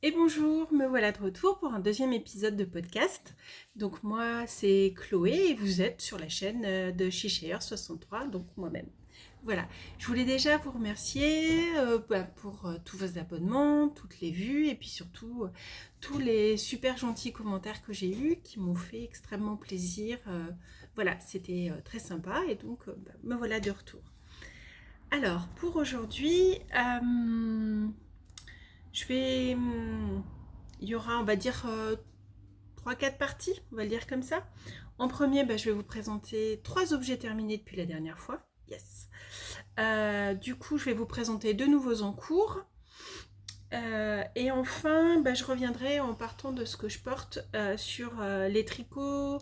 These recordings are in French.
Et bonjour, me voilà de retour pour un deuxième épisode de podcast. Donc moi c'est Chloé et vous êtes sur la chaîne de Chicheyer63, donc moi-même. Voilà, je voulais déjà vous remercier pour tous vos abonnements, toutes les vues et puis surtout tous les super gentils commentaires que j'ai eus qui m'ont fait extrêmement plaisir. Voilà, c'était très sympa et donc me voilà de retour. Alors pour aujourd'hui, je vais... il y aura, on va dire, 3-4 parties, on va le dire comme ça. En premier, je vais vous présenter 3 objets terminés depuis la dernière fois. Yes. Du coup, je vais vous présenter 2 nouveaux en cours. Et enfin, je reviendrai en partant de ce que je porte sur les tricots,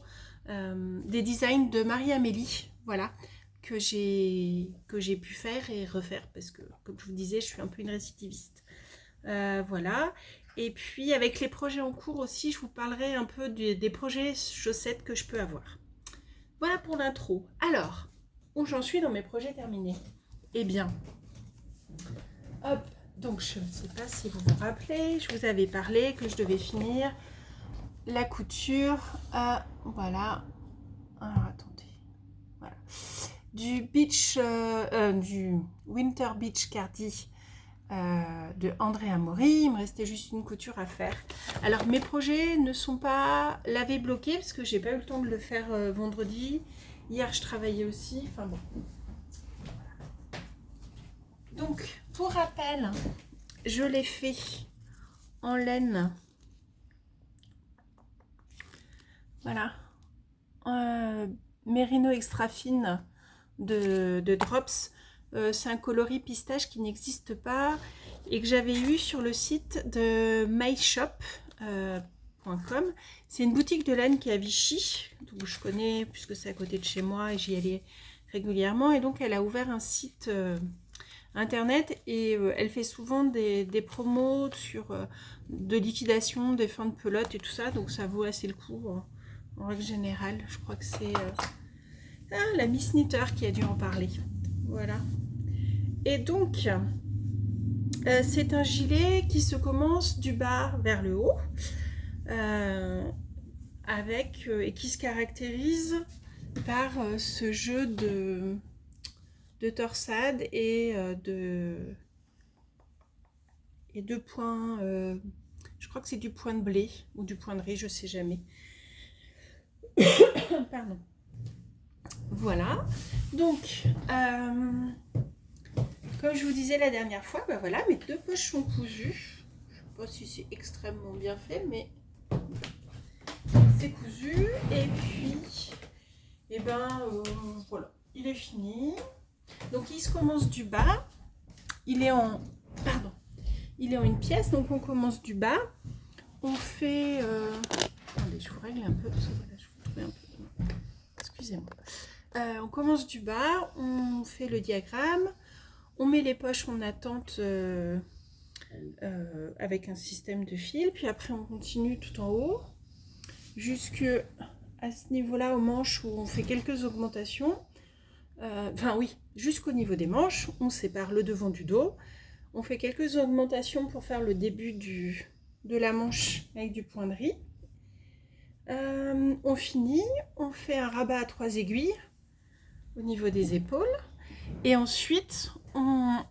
des designs de Marie-Amélie. Voilà, que j'ai pu faire et refaire parce que, comme je vous disais, je suis un peu une récidiviste. Voilà. Et puis avec les projets en cours aussi, je vous parlerai un peu des projets chaussettes que je peux avoir. Voilà pour l'intro. Alors, où j'en suis dans mes projets terminés? Eh bien, hop, donc je ne sais pas si vous vous rappelez, je vous avais parlé que je devais finir la couture, voilà, alors attendez, voilà, du Winter Beach Cardi de Andrea Mori. Il me restait juste une couture à faire. Alors mes projets ne sont pas lavés bloqués parce que j'ai pas eu le temps de le faire vendredi. Hier je travaillais aussi. Enfin bon. Donc pour rappel, je l'ai fait en laine. Voilà. Mérino extra fine de Drops. C'est un coloris pistache qui n'existe pas et que j'avais eu sur le site de myshop.com. C'est une boutique de laine qui est à Vichy, donc je connais puisque c'est à côté de chez moi et j'y allais régulièrement. Et donc elle a ouvert un site internet et elle fait souvent des promos sur de liquidation des fins de pelote et tout ça, donc ça vaut assez le coup en règle générale. Je crois que c'est la Miss Knitter qui a dû en parler. Voilà. Et donc, c'est un gilet qui se commence du bas vers le haut, et qui se caractérise par ce jeu de torsade et de points. Je crois que c'est du point de blé ou du point de riz, je sais jamais. Pardon. Voilà. Donc, comme je vous disais la dernière fois, voilà, mes 2 poches sont cousues. Je ne sais pas si c'est extrêmement bien fait, mais c'est cousu. Et puis, voilà, il est fini. Donc il se commence du bas. Il est en une pièce, donc on commence du bas. On fait... Attendez, je vous règle un peu, parce que voilà, je vous trouvais un peu... Excusez-moi. On commence du bas, on fait le diagramme. On met les poches en attente avec un système de fil, puis après on continue tout en haut, jusque à ce niveau-là aux manches où on fait quelques augmentations. Jusqu'au niveau des manches, on sépare le devant du dos. On fait quelques augmentations pour faire le début de la manche avec du point de riz. On finit, on fait un rabat à 3 aiguilles au niveau des épaules. Et ensuite, on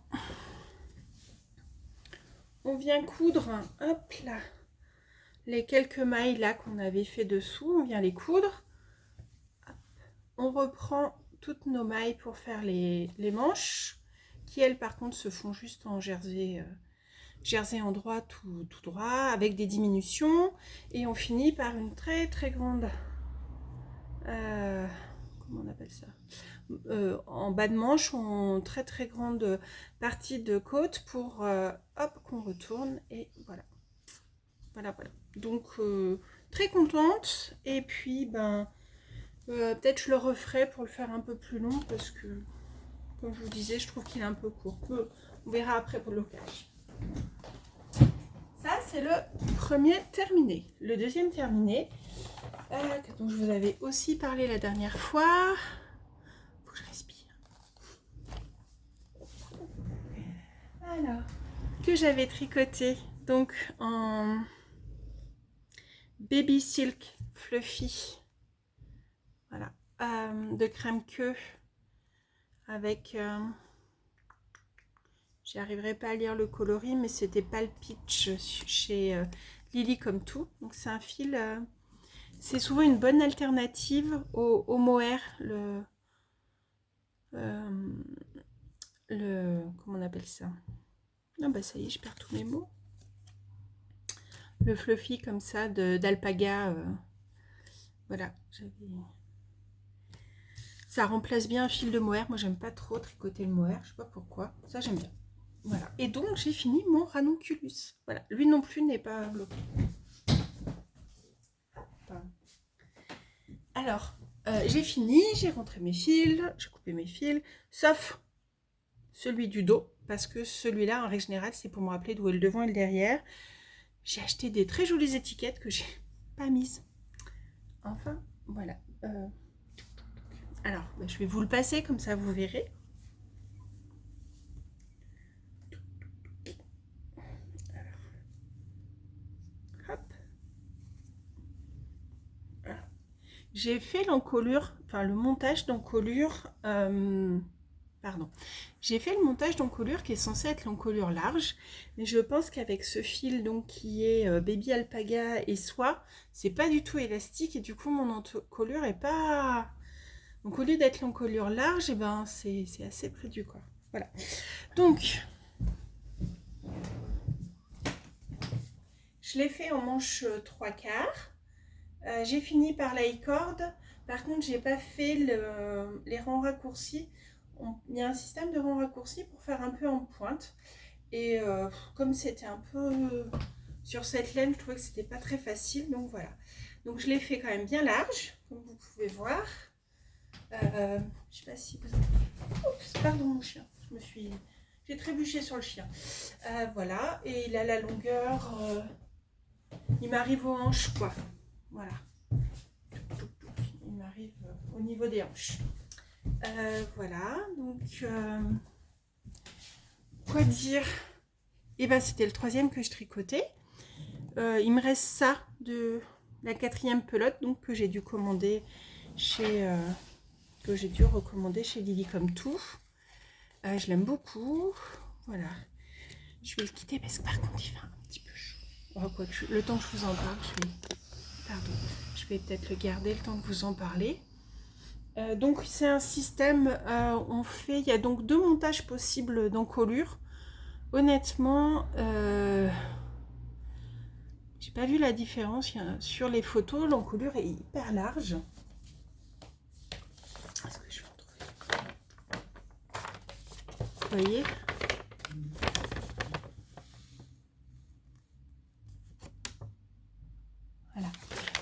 vient coudre, hop là, les quelques mailles là qu'on avait fait dessous, on vient les coudre. On reprend toutes nos mailles pour faire les manches, qui elles par contre se font juste en jersey en droit, tout droit, avec des diminutions. Et on finit par une très très grande... comment on appelle ça, en bas de manche, en très très grande partie de côte pour hop qu'on retourne et voilà. Donc très contente. Et puis peut-être je le referai pour le faire un peu plus long parce que comme je vous disais, je trouve qu'il est un peu court. On verra après pour le blocage. Ça c'est le premier terminé. Le deuxième terminé, dont je vous avais aussi parlé la dernière fois. Faut que je respire. Alors, que j'avais tricoté Donc en Baby Silk Fluffy, voilà, de crème queue avec, j'y arriverai pas à lire le coloris, mais c'était Palpitch chez Lily comme tout. Donc c'est un fil, c'est souvent une bonne alternative au mohair, comment on appelle ça? Ah bah ça y est, je perds tous mes mots. Le fluffy comme ça d'alpaga, voilà, ça remplace bien un fil de mohair. Moi j'aime pas trop tricoter le mohair, je sais pas pourquoi, ça j'aime bien. Voilà, et donc j'ai fini mon ranunculus. Voilà, lui non plus n'est pas bloqué. Alors, j'ai fini, j'ai rentré mes fils, j'ai coupé mes fils, sauf celui du dos, parce que celui-là, en règle générale, c'est pour me rappeler d'où est le devant et le derrière. J'ai acheté des très jolies étiquettes que j'ai pas mises. Enfin, voilà. Alors, je vais vous le passer, comme ça vous verrez. Hop. J'ai fait l'encolure, enfin le montage d'encolure, pardon. J'ai fait le montage d'encolure qui est censé être l'encolure large, mais je pense qu'avec ce fil donc qui est Baby Alpaga et soie, c'est pas du tout élastique et du coup mon encolure est pas... Donc au lieu d'être l'encolure large, et ben c'est assez près du corps. Voilà. Donc, je l'ai fait en manche 3/4. J'ai fini par la corde. Par contre, j'ai pas fait les rangs raccourcis. Il y a un système de rangs raccourcis pour faire un peu en pointe. Et comme c'était un peu sur cette laine, je trouvais que c'était pas très facile. Donc voilà. Donc je l'ai fait quand même bien large, comme vous pouvez voir. Je sais pas si vous... Oups, pardon mon chien. J'ai trébuché sur le chien. Voilà. Et il a la longueur... il m'arrive aux hanches, quoi. Voilà. Il m'arrive au niveau des hanches. Voilà, donc quoi dire? Et ben c'était le troisième que je tricotais. Il me reste ça de la 4e pelote, donc que j'ai dû commander chez recommander chez Lily comme tout. Je l'aime beaucoup. Voilà. Je vais le quitter parce que par contre il fait un petit peu chaud. Oh, quoi que le temps que je vous en parle, je vais peut-être le garder le temps que vous en parlez. Donc c'est un système, il y a donc 2 montages possibles d'encolure. Honnêtement, j'ai pas vu la différence. Sur les photos, l'encolure est hyper large. Est-ce que je vais en trouver? Vous voyez? Voilà.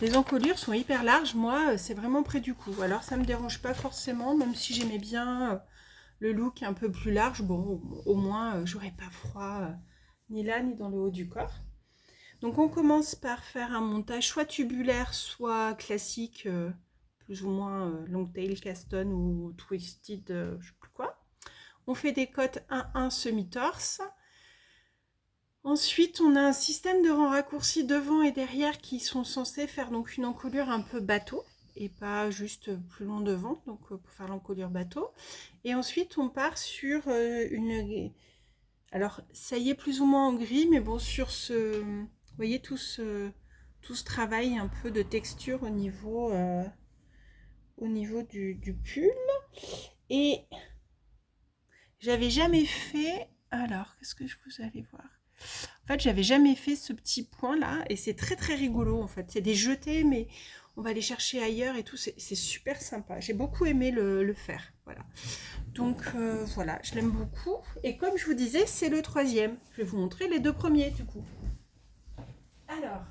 Les encolures sont hyper larges. Moi, c'est vraiment près du cou. Alors ça me dérange pas forcément, même si j'aimais bien le look un peu plus large. Bon, au moins, j'aurais pas froid ni là, ni dans le haut du corps. Donc on commence par faire un montage soit tubulaire, soit classique, plus ou moins long tail, caston ou twisted, je sais plus quoi. On fait des cottes 1-1 semi-torse. Ensuite, on a un système de rangs raccourcis devant et derrière qui sont censés faire donc une encolure un peu bateau et pas juste plus long devant, donc pour faire l'encolure bateau. Et ensuite, on part sur une... Alors, ça y est plus ou moins en gris, mais bon, sur ce... Vous voyez tout ce travail un peu de texture au niveau du pull. Et j'avais jamais fait... Alors, qu'est-ce que je vous allais voir? En fait, j'avais jamais fait ce petit point là. Et c'est très très rigolo en fait. C'est des jetés, mais on va les chercher ailleurs et tout. C'est super sympa. J'ai beaucoup aimé le faire. Voilà. Donc voilà, je l'aime beaucoup. Et comme je vous disais, c'est le 3e. Je vais vous montrer les 2 premiers du coup. Alors,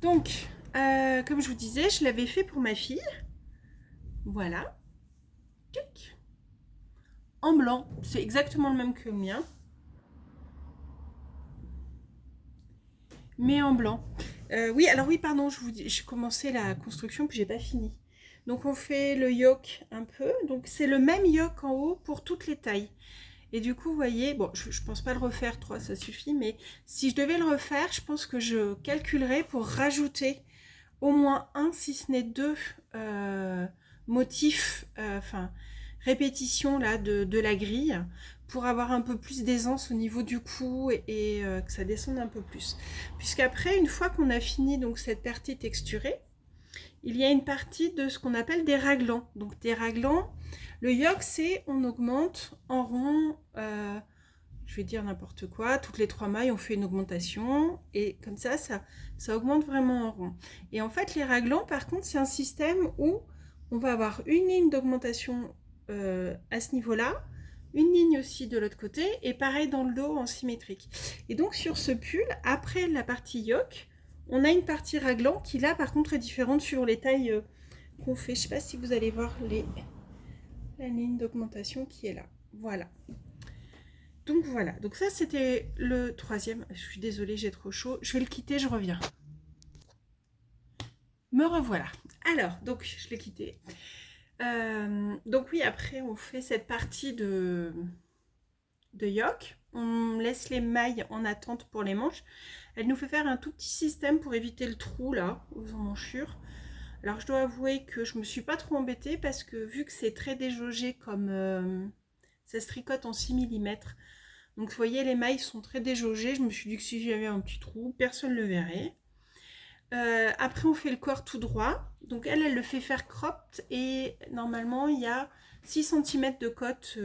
donc, comme je vous disais, je l'avais fait pour ma fille. Voilà. En blanc. C'est exactement le même que le mien. Mais en blanc. Oui, alors oui, pardon, j'ai commencé la construction puis j'ai pas fini. Donc on fait le yoke un peu. Donc c'est le même yoke en haut pour toutes les tailles. Et du coup, vous voyez, bon, je pense pas le refaire 3, ça suffit, mais si je devais le refaire, je pense que je calculerais pour rajouter au moins un, si ce n'est deux motifs, enfin répétitions là de la grille, pour avoir un peu plus d'aisance au niveau du cou et que ça descende un peu plus. Puisqu'après, une fois qu'on a fini donc cette partie texturée, il y a une partie de ce qu'on appelle des raglans. Donc des raglans, le yoke, c'est on augmente en rond, je vais dire n'importe quoi, toutes les 3 mailles on fait une augmentation et comme ça augmente vraiment en rond. Et en fait les raglans par contre c'est un système où on va avoir une ligne d'augmentation à ce niveau-là, une ligne aussi de l'autre côté et pareil dans le dos en symétrique. Et donc sur ce pull, après la partie yoke, on a une partie raglan qui là par contre est différente sur les tailles qu'on fait. Je ne sais pas si vous allez voir la ligne d'augmentation qui est là. Voilà. Donc voilà, donc ça c'était le 3e. Je suis désolée, j'ai trop chaud. Je vais le quitter, je reviens. Me revoilà. Alors, donc je l'ai quitté. Donc oui, après on fait cette partie de yoke. On laisse les mailles en attente pour les manches. Elle nous fait faire un tout petit système pour éviter le trou là, aux emmanchures. Alors je dois avouer que je me suis pas trop embêtée parce que vu que c'est très déjaugé comme ça se tricote en 6 mm, donc vous voyez les mailles sont très déjaugées, je me suis dit que si j'avais un petit trou, personne ne le verrait. Après on fait le corps tout droit, donc elle le fait faire cropped et normalement il y a 6 cm de cotte,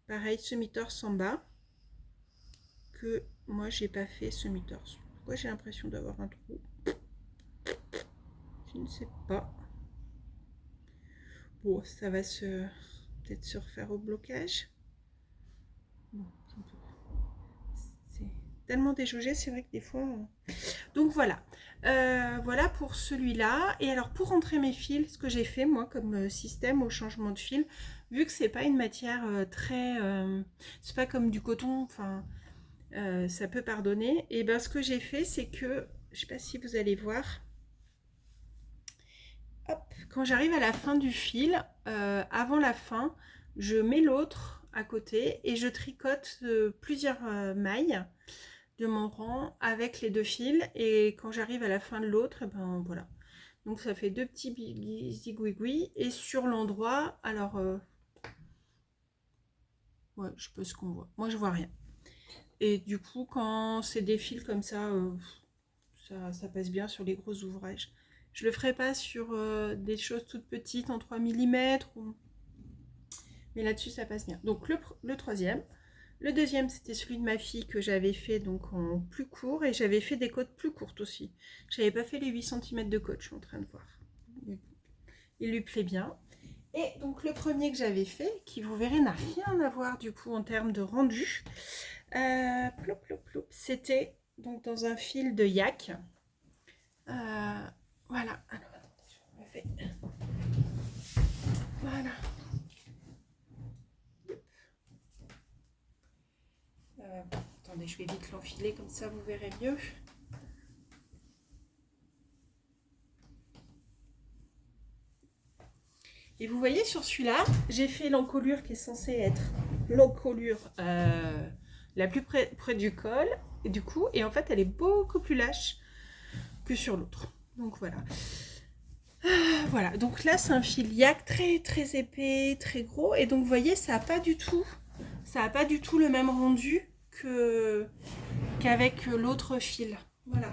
pareil semi-torse en bas, que moi j'ai pas fait semi-torse. Pourquoi j'ai l'impression d'avoir un trou? Je ne sais pas. Bon, ça va peut-être se refaire au blocage. Bon, c'est tellement déjaugé, c'est vrai que des fois... Donc voilà. Voilà pour celui-là. Et alors pour rentrer mes fils, ce que j'ai fait moi comme système au changement de fil, vu que c'est pas une matière très... c'est pas comme du coton, enfin... ça peut pardonner. Et ben ce que j'ai fait, c'est que... Je sais pas si vous allez voir... Hop, quand j'arrive à la fin du fil, avant la fin, je mets l'autre à côté et je tricote plusieurs mailles de mon rang avec les 2 fils. Et quand j'arrive à la fin de l'autre, ben voilà. Donc ça fait 2 petits zigouigouis. Et sur l'endroit, alors, ouais, je sais pas ce qu'on voit. Moi, je vois rien. Et du coup, quand c'est des fils comme ça, ça passe bien sur les gros ouvrages. Je le ferai pas sur des choses toutes petites en 3 mm. Mais là-dessus, ça passe bien. Donc le 3e. Le 2e, c'était celui de ma fille que j'avais fait donc en plus court. Et j'avais fait des côtes plus courtes aussi. J'avais pas fait les 8 cm de côte, je suis en train de voir. Il lui plaît bien. Et donc le premier que j'avais fait, qui vous verrez n'a rien à voir du coup en termes de rendu. C'était donc dans un fil de yak. Voilà. Alors, attendez, je me fais... Voilà. Attendez, je vais vite l'enfiler, comme ça vous verrez mieux. Et vous voyez sur celui-là, j'ai fait l'encolure qui est censée être l'encolure la plus près du col, et du coup, et en fait elle est beaucoup plus lâche que sur l'autre. Donc voilà. Voilà, donc là c'est un fil yak très très épais, très gros, et donc vous voyez ça n'a pas du tout le même rendu qu'avec l'autre fil. Voilà.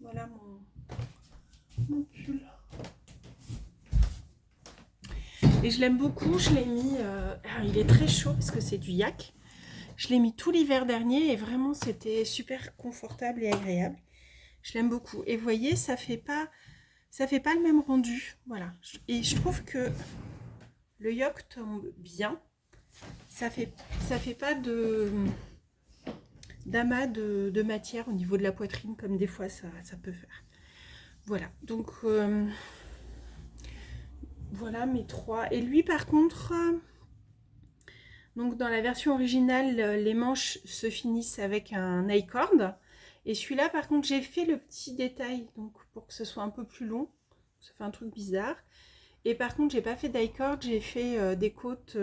Voilà mon pull. Et je l'aime beaucoup, je l'ai mis, il est très chaud parce que c'est du yak. Je l'ai mis tout l'hiver dernier et vraiment c'était super confortable et agréable. Je l'aime beaucoup. Et vous voyez, ça fait pas le même rendu. Voilà. Et je trouve que le yoke tombe bien. Ça fait pas d'amas de matière au niveau de la poitrine comme des fois ça peut faire. Voilà. Donc voilà mes 3. Et lui par contre, donc dans la version originale, les manches se finissent avec un I-cord. Et celui-là par contre j'ai fait le petit détail donc pour que ce soit un peu plus long. Ça fait un truc bizarre. Et par contre, j'ai pas fait die-cord, j'ai fait des côtes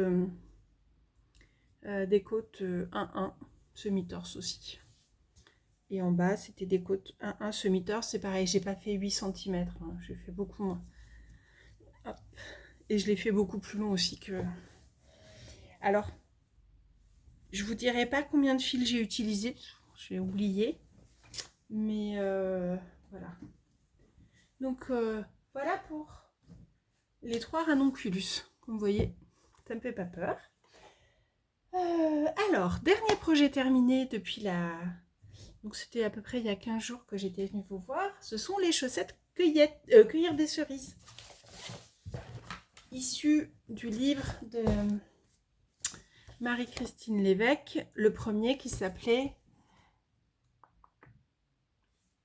1-1, semi-torse aussi. Et en bas, c'était des côtes 1-1 semi-torse, c'est pareil, j'ai pas fait 8 cm, hein, j'ai fait beaucoup moins. Hop. Et je l'ai fait beaucoup plus long aussi que... Alors, je vous dirai pas combien de fils j'ai utilisé, j'ai oublié. Mais voilà. Donc voilà pour les 3 ranunculus. Comme vous voyez, ça me fait pas peur. Alors, dernier projet terminé depuis la... Donc c'était à peu près il y a 15 jours que j'étais venue vous voir. Ce sont les chaussettes cueillir des cerises. Issues du livre de Marie-Christine Lévesque. Le premier qui s'appelait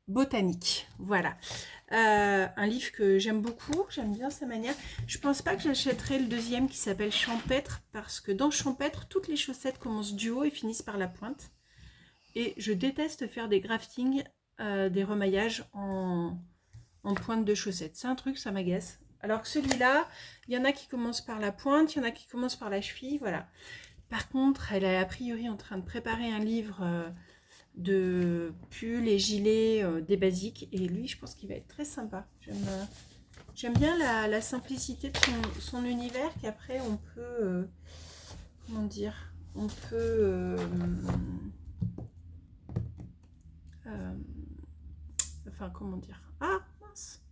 Botanique. Voilà. Un livre que j'aime beaucoup, j'aime bien sa manière. Je pense pas que j'achèterai le deuxième qui s'appelle Champêtre, parce que dans Champêtre, toutes les chaussettes commencent du haut et finissent par la pointe. Et je déteste faire des graftings, des remaillages en pointe de chaussettes. C'est un truc, ça m'agace. Alors que celui-là, il y en a qui commencent par la pointe, il y en a qui commencent par la cheville, voilà. Par contre, elle est a priori en train de préparer un livre de pulls et gilets, des basiques, et lui je pense qu'il va être très sympa. J'aime bien la simplicité de son univers, qu'après on peut comment dire, on peut enfin comment dire, ah mince,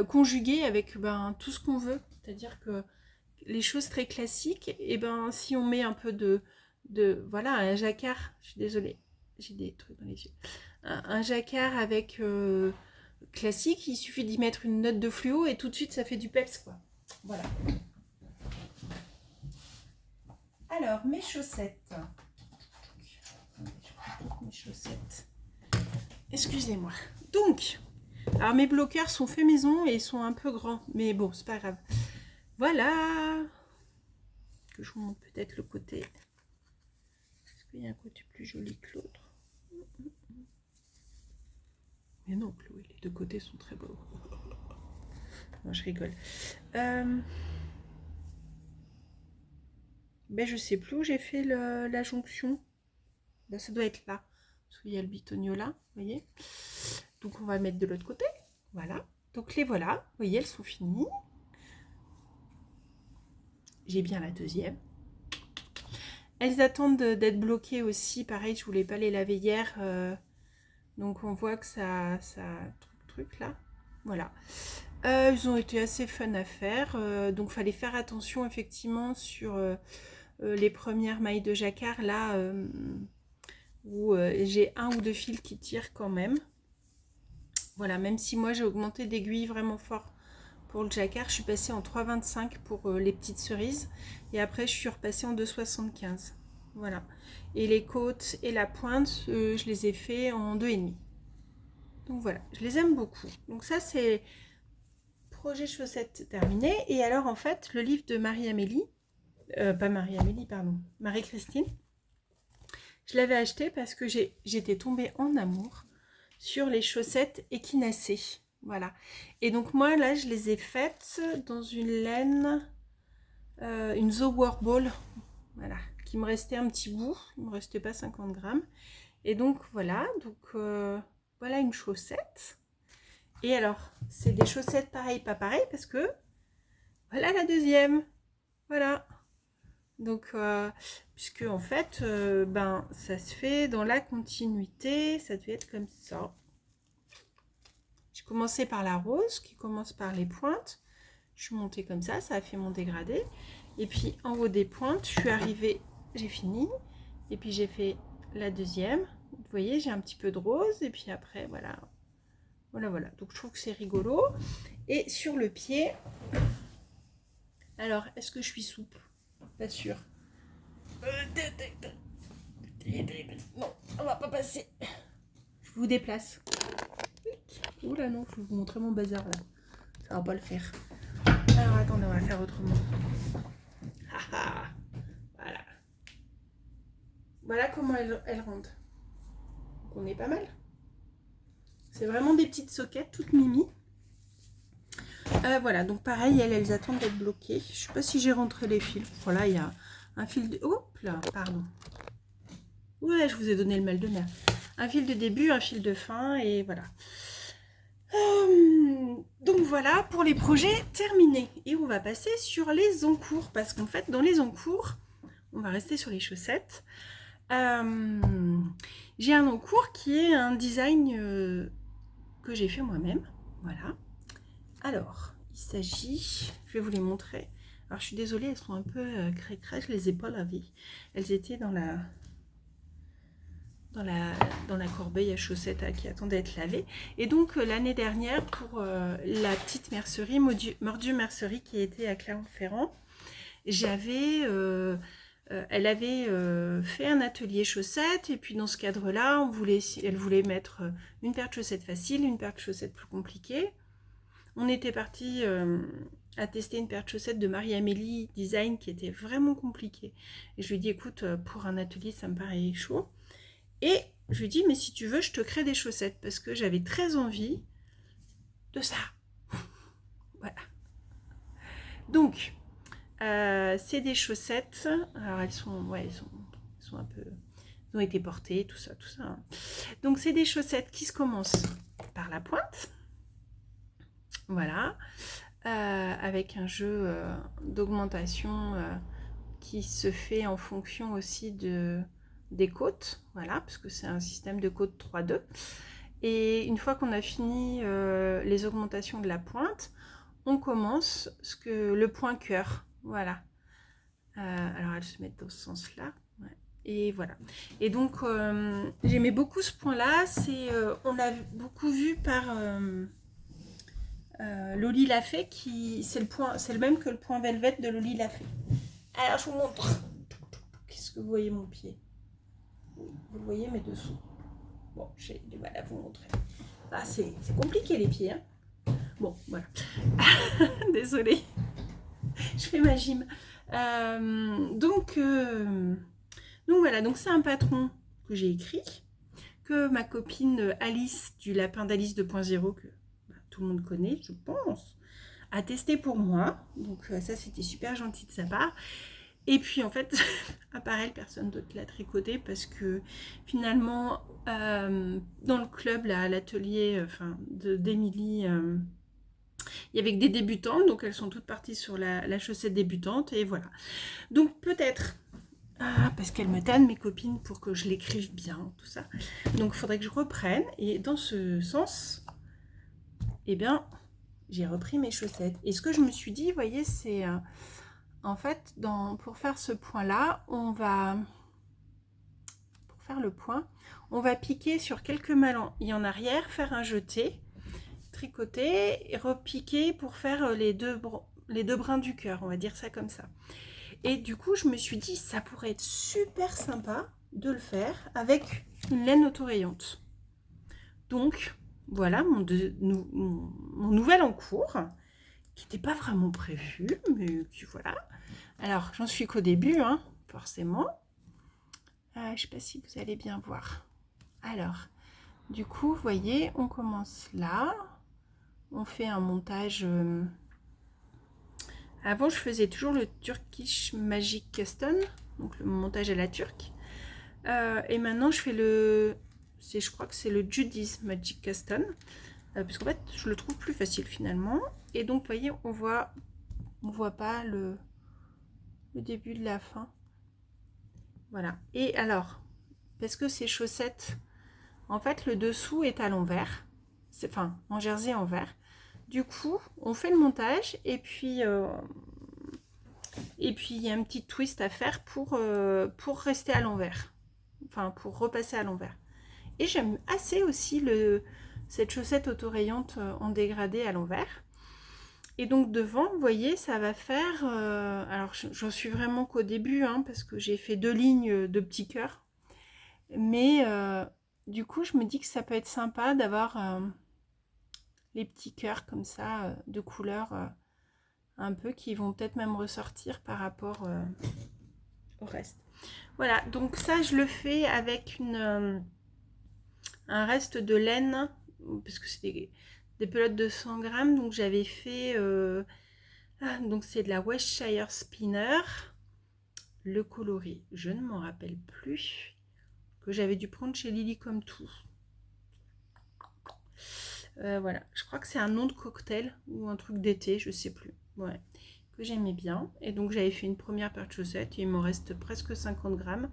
conjuguer avec tout ce qu'on veut, c'est à dire que les choses très classiques, et si on met un peu de voilà, un jacquard, je suis désolée, j'ai des trucs dans les yeux, un jacquard avec classique, il suffit d'y mettre une note de fluo et tout de suite ça fait du peps, quoi. Voilà. Alors mes chaussettes. Mes chaussettes. Excusez-moi. Donc, alors mes bloqueurs sont faits maison et ils sont un peu grands, mais bon, c'est pas grave. Voilà. Que je vous montre peut-être le côté. Est-ce qu'il y a un côté plus joli que l'autre? Mais non, Chloé, les deux côtés sont très beaux. Non, je rigole. Je sais plus où j'ai fait la jonction. Là, ça doit être là. Parce qu'il y a le bitonio là, vous voyez. Donc, on va le mettre de l'autre côté. Voilà. Donc, les voilà. Vous voyez, elles sont finies. J'ai bien la deuxième. Elles attendent d'être bloquées aussi. Pareil, je voulais pas les laver hier. Donc, on voit que ça truc là. Voilà. Ils ont été assez fun à faire. Donc, fallait faire attention effectivement sur les premières mailles de jacquard là où j'ai 1 ou 2 fils qui tirent quand même. Voilà, même si moi j'ai augmenté d'aiguille vraiment fort pour le jacquard, je suis passée en 3,25 pour les petites cerises et après je suis repassée en 2,75. Voilà. Et les côtes et la pointe, je les ai fait en 2,5. Donc voilà, je les aime beaucoup. Donc ça c'est projet chaussettes terminé. Et alors en fait, le livre de Marie-Amélie, pas Marie-Amélie, pardon, Marie-Christine, je l'avais acheté parce que j'étais tombée en amour sur les chaussettes équinacées. Voilà. Et donc moi là, je les ai faites dans une laine, une The Warble, voilà, qui me restait un petit bout, il me restait pas 50 grammes. Et donc voilà, voilà une chaussette. Et alors, c'est des chaussettes pareilles, pas pareilles, parce que voilà la deuxième. Voilà. Donc, puisque en fait, ça se fait dans la continuité, ça devait être comme ça. J'ai commencé par la rose, qui commence par les pointes. Je suis montée comme ça a fait mon dégradé. Et puis, en haut des pointes, je suis arrivée, j'ai fini. Et puis, j'ai fait la deuxième. Vous voyez, j'ai un petit peu de rose. Et puis après, voilà. Voilà. Donc, je trouve que c'est rigolo. Et sur le pied, alors, est-ce que je suis souple? Pas sûr. Non, on va pas passer. Je vous déplace. Oula non, je vais vous montrer mon bazar là. Ça va pas le faire. Alors attendez, on va faire autrement. Voilà. Voilà comment elle rentre. Donc on est pas mal. C'est vraiment des petites soquettes, toutes mimi. Voilà, donc pareil, elles attendent d'être bloquées. Je sais pas si j'ai rentré les fils. Voilà, il y a un fil de... Hop là, pardon. Ouais, je vous ai donné le mal de mer. Un fil de début, un fil de fin, et voilà. Donc voilà pour les projets terminés. Et on va passer sur les encours, parce qu'en fait, dans les encours, on va rester sur les chaussettes. J'ai un encours qui est un design que j'ai fait moi-même. Voilà. Alors, il s'agit... Je vais vous les montrer. Alors, je suis désolée, elles sont un peu cré-cré, je les ai pas lavées. Elles étaient dans la corbeille à chaussettes qui attendait d'être lavée. Et donc l'année dernière, pour la petite mercerie, Mordu Mercerie, qui était à Clermont-Ferrand, elle avait fait un atelier chaussettes, et puis dans ce cadre-là, elle voulait mettre une paire de chaussettes facile, une paire de chaussettes plus compliquée. On était parti à tester une paire de chaussettes de Marie-Amélie Design qui était vraiment compliquée. Et je lui ai dit, écoute, pour un atelier, ça me paraît chaud. Et je lui ai dit, mais si tu veux, je te crée des chaussettes, parce que j'avais très envie de ça. Voilà. Donc, c'est des chaussettes. Alors, elles sont un peu... Elles ont été portées, tout ça, tout ça. Hein. Donc, c'est des chaussettes qui se commencent par la pointe. Voilà. Avec un jeu d'augmentation qui se fait en fonction aussi des côtes, voilà, parce que c'est un système de côte 3-2. Et une fois qu'on a fini les augmentations de la pointe, on commence le point cœur, voilà. Alors elles se mettent dans ce sens-là, ouais. Et voilà. Et donc j'aimais beaucoup ce point-là. On l'a beaucoup vu par Loli Lafay, c'est le même que le point velvet de Loli Lafay. Alors je vous montre. Qu'est-ce que vous voyez mon pied? Vous le voyez mes dessous. Bon, j'ai du mal à vous montrer. Ah, c'est compliqué les pieds. Hein. Bon, voilà. Désolée. Je fais ma gym. Donc voilà, donc c'est un patron que j'ai écrit, que ma copine Alice du Lapin d'Alice 2.0, que tout le monde connaît, je pense, a testé pour moi. Donc ça, c'était super gentil de sa part. Et puis en fait, à part elle, personne d'autre l'a tricoté, parce que finalement, dans le club, là, à l'atelier d'Émilie, il y avait que des débutantes, donc elles sont toutes parties sur la chaussette débutante, et voilà. Donc peut-être, parce qu'elles me tannent mes copines pour que je l'écrive bien, tout ça. Donc il faudrait que je reprenne, et dans ce sens, eh bien, j'ai repris mes chaussettes. Et ce que je me suis dit, vous voyez, c'est... en fait, pour faire ce point-là, pour faire le point, on va piquer sur quelques malles en arrière, faire un jeté, tricoter et repiquer pour faire les deux brins du cœur, on va dire ça comme ça. Et du coup, je me suis dit, ça pourrait être super sympa de le faire avec une laine autorayante. Donc, voilà mon nouvel encours, qui n'était pas vraiment prévu, mais qui voilà. Alors, j'en suis qu'au début, hein, forcément. Je ne sais pas si vous allez bien voir. Alors, du coup, vous voyez, on commence là. On fait un montage... Avant, je faisais toujours le Turkish Magic Custom, donc le montage à la turque. Et maintenant, je fais je crois que c'est le Judy's Magic Custom. Parce qu'en fait, je le trouve plus facile finalement. Et donc, vous voyez, on voit pas le début de la fin. Voilà. Et alors, parce que ces chaussettes, en fait, le dessous est à l'envers. Enfin, en jersey envers. Du coup, on fait le montage et puis il y a un petit twist à faire pour rester à l'envers. Enfin, pour repasser à l'envers. Et j'aime assez aussi cette chaussette autorayante en dégradé à l'envers. Et donc devant, vous voyez, ça va faire... alors, j'en suis vraiment qu'au début, hein, parce que j'ai fait 2 lignes de petits cœurs. Mais du coup, je me dis que ça peut être sympa d'avoir les petits cœurs comme ça, de couleurs un peu, qui vont peut-être même ressortir par rapport au reste. Voilà, donc ça, je le fais avec un reste de laine, parce que c'est des pelotes de 100 grammes. Donc j'avais fait, donc c'est de la Westshire Spinner. Le coloris, je ne m'en rappelle plus, que j'avais dû prendre chez Lily comme tout. Voilà, je crois que c'est un nom de cocktail ou un truc d'été, je sais plus. Ouais, que j'aimais bien. Et donc j'avais fait une première paire de chaussettes et il m'en reste presque 50 grammes.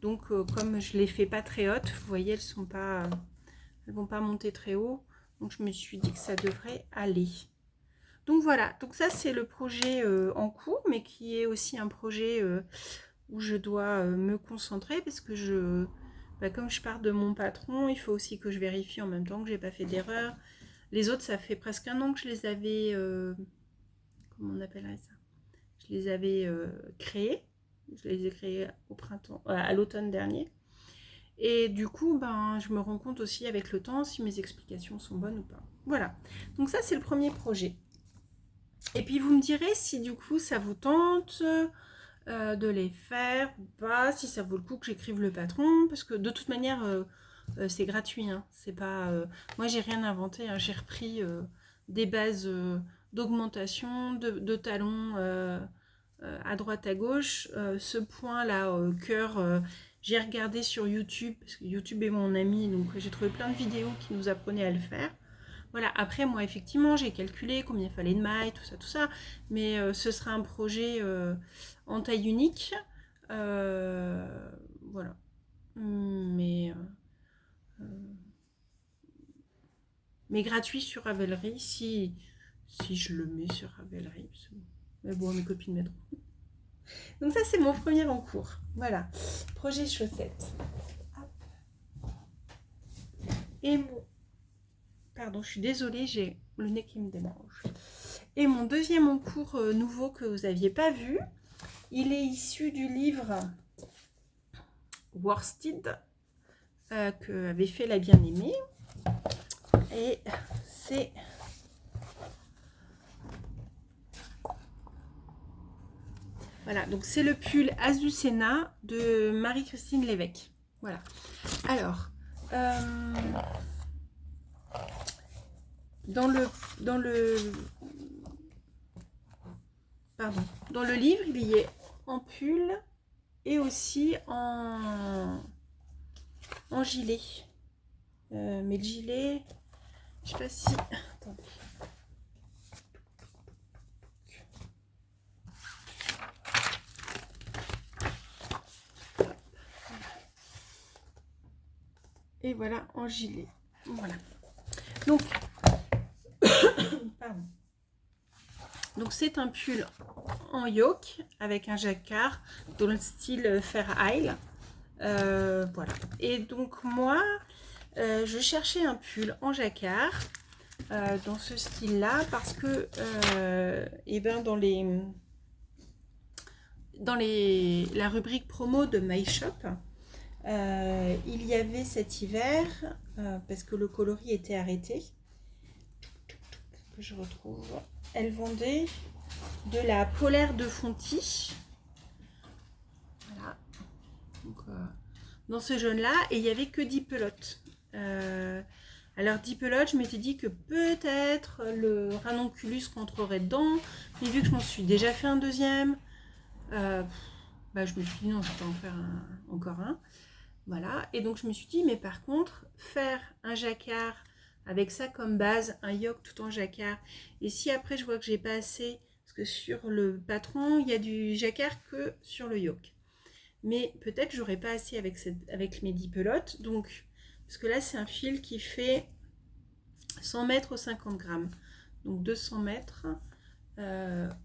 Donc comme je les fais pas très hautes, vous voyez, elles vont pas monter très haut. Donc je me suis dit que ça devrait aller. Donc voilà, donc ça c'est le projet en cours, mais qui est aussi un projet où je dois me concentrer parce que comme je pars de mon patron, il faut aussi que je vérifie en même temps que j'ai pas fait d'erreur. Les autres, ça fait presque un an que je les avais, comment on appellerait ça? Je les avais créés. Je les ai créés au printemps, à l'automne dernier. Et du coup, ben, je me rends compte aussi avec le temps si mes explications sont bonnes ou pas. Voilà. Donc ça, c'est le premier projet. Et puis vous me direz si du coup ça vous tente de les faire ou pas, si ça vaut le coup que j'écrive le patron, parce que de toute manière c'est gratuit, hein. C'est pas, moi j'ai rien inventé, hein. J'ai repris des bases d'augmentation, de talons à droite à gauche. Ce point là, cœur, j'ai regardé sur YouTube, parce que YouTube est mon ami, donc j'ai trouvé plein de vidéos qui nous apprenaient à le faire. Voilà, après moi effectivement j'ai calculé combien il fallait de mailles, tout ça, mais ce sera un projet en taille unique, voilà, euh, mais gratuit sur Ravelry si je le mets sur Ravelry, mais bon mes copines mettront. Donc ça c'est mon premier en cours, voilà, projet chaussettes. Et mon... Pardon, je suis désolée, j'ai le nez qui me démange. Et mon deuxième en cours nouveau que vous n'aviez pas vu, il est issu du livre Worsted que avait fait la bien-aimée. Et c'est voilà, donc c'est le pull Azucena de Marie-Christine Lévesque. Voilà. Alors, dans le livre, il y est en pull et aussi en gilet. Mais le gilet, je sais pas si... Attendez. Et voilà, en gilet. Voilà. Donc, pardon. Donc c'est un pull en yoke avec un jacquard dans le style Fair Isle. Voilà. Et donc moi, je cherchais un pull en jacquard dans ce style-là parce que dans la rubrique promo de My Shop, il y avait cet hiver, parce que le coloris était arrêté, que je retrouve, elle vendait de la polaire de Fonty. Voilà. Donc, dans ce jaune-là, et il n'y avait que 10 pelotes. Alors 10 pelotes, je m'étais dit que peut-être le ranonculus rentrerait dedans, mais vu que je m'en suis déjà fait un deuxième, je me suis dit non, je vais pas en faire encore un. Voilà, et donc je me suis dit, mais par contre, faire un jacquard avec ça comme base, un yoke tout en jacquard, et si après je vois que j'ai pas assez, parce que sur le patron, il y a du jacquard que sur le yoke, mais peut-être j'aurais pas assez avec mes 10 pelotes, donc, parce que là c'est un fil qui fait 100 mètres aux 50 grammes, donc 200 mètres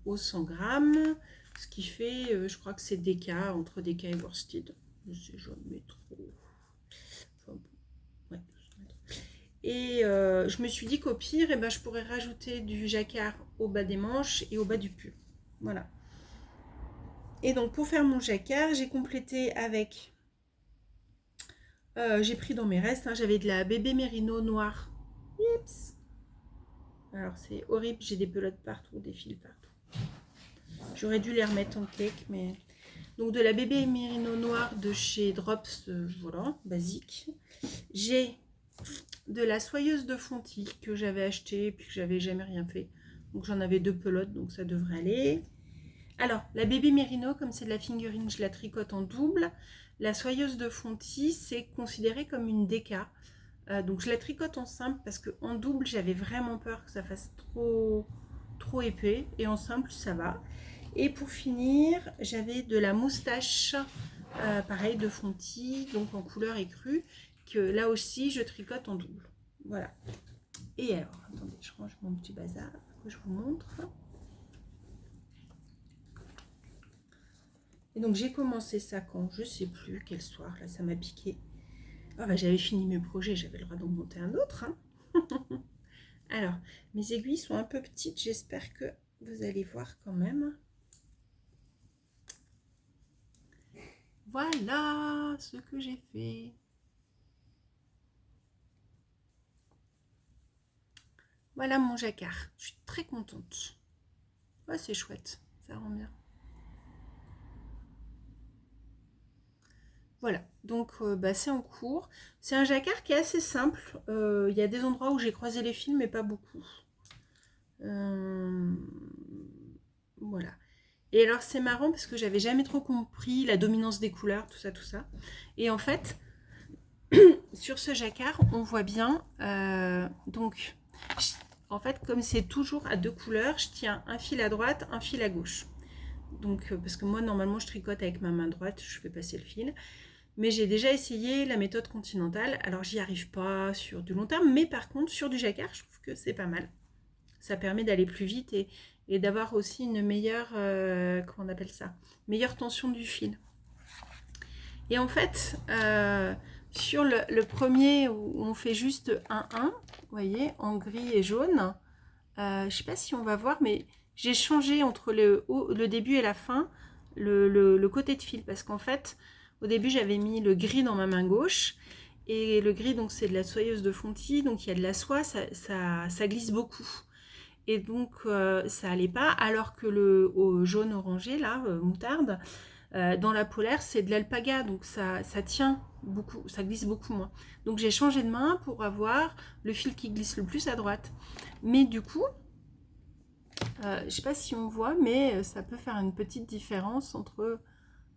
aux 100 grammes, ce qui fait, je crois que c'est DK, entre DK et Worsted. Je sais jamais trop. Enfin, ouais. Et je me suis dit qu'au pire, je pourrais rajouter du jacquard au bas des manches et au bas du pull. Voilà. Et donc pour faire mon jacquard, j'ai complété avec... j'ai pris dans mes restes, hein, j'avais de la bébé mérino noire. Oups. Alors c'est horrible, j'ai des pelotes partout, des fils partout. J'aurais dû les remettre en cake, mais... Donc de la bébé mérino noire de chez Drops, voilà, basique. J'ai de la soyeuse de Fonty que j'avais acheté puis que j'avais jamais rien fait. Donc j'en avais 2 pelotes, donc ça devrait aller. Alors, la Baby Merino, comme c'est de la fingering, je la tricote en double. La soyeuse de Fonty, c'est considéré comme une déca. Donc je la tricote en simple parce qu'en double, j'avais vraiment peur que ça fasse trop épais. Et en simple, ça va. Et pour finir, j'avais de la moustache, pareil, de Fonty, donc en couleur écrue, que là aussi, je tricote en double. Voilà. Et alors, attendez, je range mon petit bazar que je vous montre. Et donc j'ai commencé ça quand, je sais plus quel soir, là ça m'a piqué. Ah bah, j'avais fini mes projets, j'avais le droit d'en monter un autre. Hein. Alors, mes aiguilles sont un peu petites, j'espère que vous allez voir quand même. Voilà ce que j'ai fait. Voilà mon jacquard, je suis très contente. Ouais, c'est chouette, ça rend bien. Voilà, donc bah, c'est en cours. C'est un jacquard qui est assez simple. Il y a des endroits où j'ai croisé les fils, mais pas beaucoup. Voilà. Et alors c'est marrant parce que j'avais jamais trop compris la dominance des couleurs, tout ça, tout ça. Et en fait, sur ce jacquard, on voit bien, donc, en fait, comme c'est toujours à 2 couleurs, je tiens un fil à droite, un fil à gauche. Donc, parce que moi, normalement, je tricote avec ma main droite, je fais passer le fil. Mais j'ai déjà essayé la méthode continentale, alors j'y arrive pas sur du long terme, mais par contre, sur du jacquard, je trouve que c'est pas mal. Ça permet d'aller plus vite et d'avoir aussi une meilleure, comment on appelle ça, meilleure tension du fil. Et en fait, sur le premier où on fait juste un 1, vous voyez, en gris et jaune, je ne sais pas si on va voir, mais j'ai changé entre le début et la fin le côté de fil, parce qu'en fait, au début, j'avais mis le gris dans ma main gauche, et le gris, donc c'est de la soyeuse de Fonty, donc il y a de la soie, ça glisse beaucoup. Et donc, ça allait pas, alors que le jaune orangé, là, moutarde, dans la polaire, c'est de l'alpaga, donc ça tient beaucoup, ça glisse beaucoup moins. Donc j'ai changé de main pour avoir le fil qui glisse le plus à droite. Mais du coup, je ne sais pas si on voit, mais ça peut faire une petite différence entre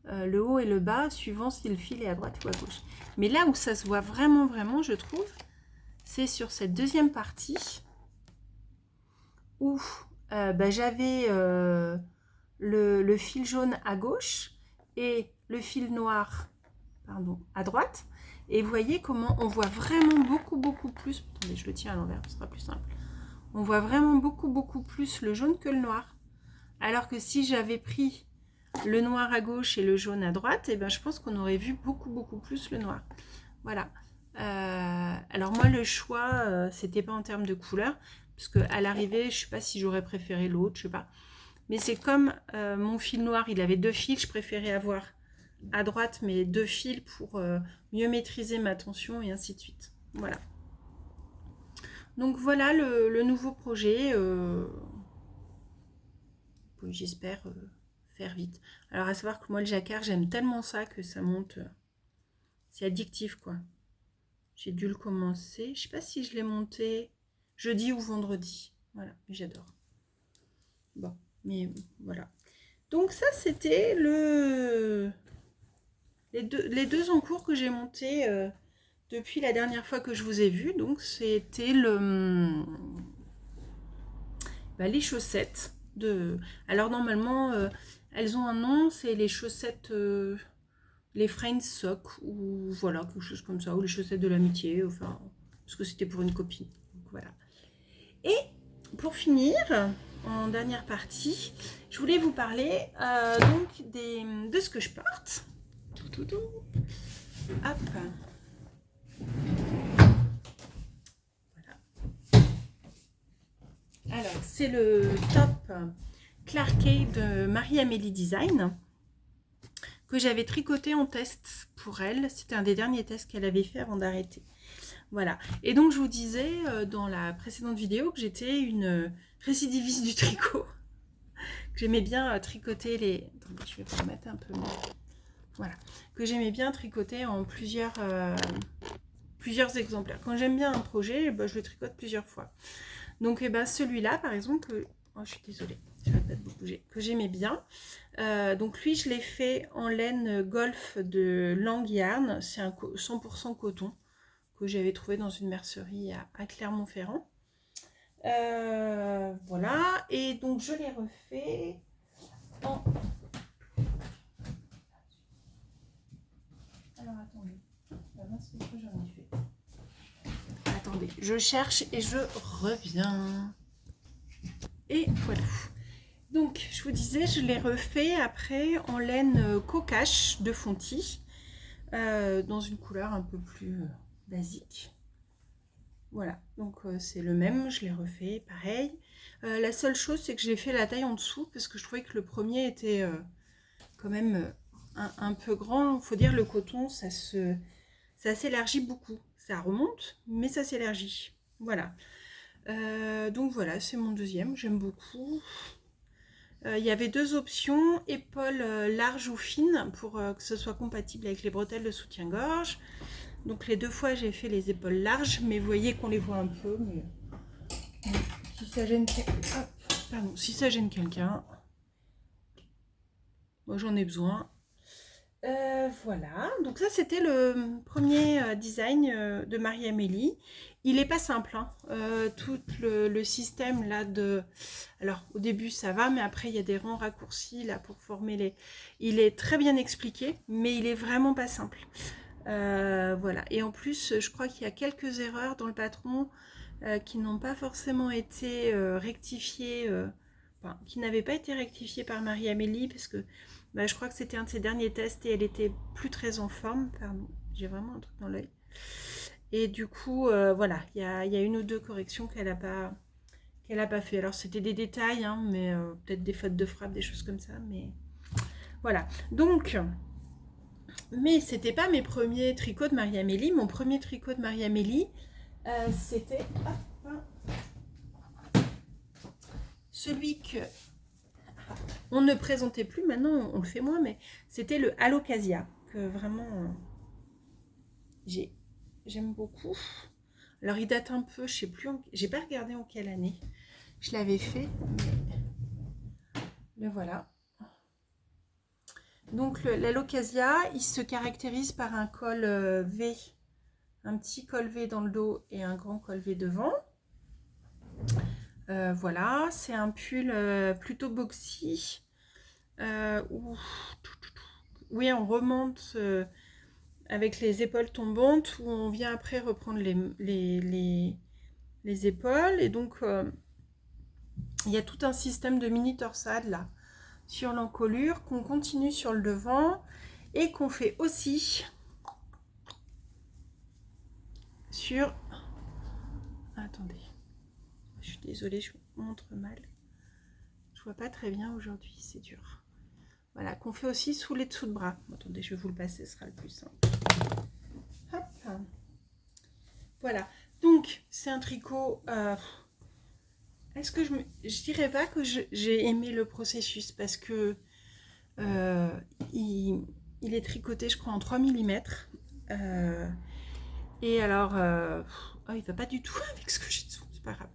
le haut et le bas, suivant si le fil est à droite ou à gauche. Mais là où ça se voit vraiment, vraiment, je trouve, c'est sur cette deuxième partie où j'avais le fil jaune à gauche et le fil noir à droite. Et vous voyez comment on voit vraiment beaucoup plus. Attendez, je le tiens à l'envers, ce sera plus simple. On voit vraiment beaucoup plus le jaune que le noir. Alors que si j'avais pris le noir à gauche et le jaune à droite, et ben je pense qu'on aurait vu beaucoup plus le noir. Voilà. Alors moi, le choix, c'était pas en termes de couleur, parce qu'à l'arrivée, je sais pas si j'aurais préféré l'autre, je sais pas. Mais c'est comme mon fil noir, il avait 2 fils, je préférais avoir à droite mes 2 fils pour mieux maîtriser ma tension et ainsi de suite. Voilà. Donc voilà le nouveau projet. J'espère faire vite. Alors à savoir que moi le jacquard, j'aime tellement ça que ça monte. C'est addictif quoi. J'ai dû le commencer. Je sais pas si je l'ai monté jeudi ou vendredi. Voilà, mais j'adore. Bon, mais voilà. Donc ça c'était les deux en cours que j'ai montés depuis la dernière fois que je vous ai vu. Donc c'était les chaussettes. Alors normalement, elles ont un nom, c'est les chaussettes, les Friends Socks, ou voilà, quelque chose comme ça, ou les chaussettes de l'amitié, enfin, parce que c'était pour une copine. Donc, voilà. Et pour finir, en dernière partie, je voulais vous parler donc de ce que je porte. Tout. Hop. Alors, c'est le top Clarkey de Marie-Amélie Design que j'avais tricoté en test pour elle. C'était un des derniers tests qu'elle avait fait avant d'arrêter. Voilà. Et donc, je vous disais dans la précédente vidéo que j'étais une récidiviste du tricot. Que j'aimais bien tricoter les... Attendez, je vais vous le mettre un peu mieux. Voilà. Que j'aimais bien tricoter en plusieurs plusieurs exemplaires. Quand j'aime bien un projet, bah, je le tricote plusieurs fois. Donc celui-là, par exemple, oh, je suis désolée, je vais pas beaucoup bouger, que j'aimais bien. Donc lui, je l'ai fait en laine golf de Lang Yarn. C'est un 100% coton que j'avais trouvé dans une mercerie à Clermont-Ferrand. Voilà, et donc je l'ai refait en... Alors attendez, j'en ai fait. Attendez, je cherche et je reviens. Et voilà. Donc, je vous disais, je l'ai refait après en laine cocache de Fonty, dans une couleur un peu plus basique. Voilà, donc c'est le même, je l'ai refait, pareil. La seule chose, c'est que j'ai fait la taille en dessous, parce que je trouvais que le premier était quand même un peu grand. Il faut dire, le coton, ça s'élargit beaucoup. Ça remonte, mais ça s'élargit. Voilà. Donc voilà, c'est mon deuxième, j'aime beaucoup. Il y avait deux options, épaules larges ou fines, pour que ce soit compatible avec les bretelles de soutien-gorge. Donc les deux fois j'ai fait les épaules larges, mais vous voyez qu'on les voit un peu. Mais si ça gêne, si ça gêne quelqu'un, moi j'en ai besoin. Voilà, donc ça c'était le premier design de Marie-Amélie. Il n'est pas simple, hein. Tout le système là de... Alors au début ça va, mais après il y a des rangs raccourcis là pour former les... Il est très bien expliqué, mais il est vraiment pas simple. Voilà, et en plus je crois qu'il y a quelques erreurs dans le patron qui n'ont pas forcément été rectifiées, enfin, qui n'avaient pas été rectifiées par Marie-Amélie, parce que je crois que c'était un de ses derniers tests et elle était plus très en forme. Pardon, j'ai vraiment un truc dans l'œil. Et du coup, voilà, il y a une ou deux corrections qu'elle n'a pas fait. Alors c'était des détails, hein, mais peut-être des fautes de frappe, des choses comme ça, mais voilà. Donc, mais c'était pas mes premiers tricots de Marie-Amélie. Mon premier tricot de Marie-Amélie, c'était celui que on ne présentait plus, maintenant on le fait moins, mais c'était le Alocasia, que vraiment j'aime beaucoup. Alors il date un peu, je sais plus, j'ai pas regardé en quelle année je l'avais fait, mais le voilà. Donc l'Alocasia, il se caractérise par un col V, un petit col V dans le dos et un grand col V devant. Voilà, c'est un pull plutôt boxy. Oui, on remonte avec les épaules tombantes, où on vient après reprendre les épaules. Et donc, il y a tout un système de mini torsade là, sur l'encolure, qu'on continue sur le devant et qu'on fait aussi sur... Attendez, je suis désolée, je vous montre mal. Je vois pas très bien aujourd'hui, c'est dur. Voilà, qu'on fait aussi sous les dessous de bras. Attendez, je vais vous le passer, ce sera le plus simple. Hop. Voilà, donc c'est un tricot... Est-ce que je dirais pas que j'ai aimé le processus, parce que il est tricoté, je crois, en 3 mm. Et alors, oh, il va pas du tout avec ce que j'ai dessous, c'est pas grave.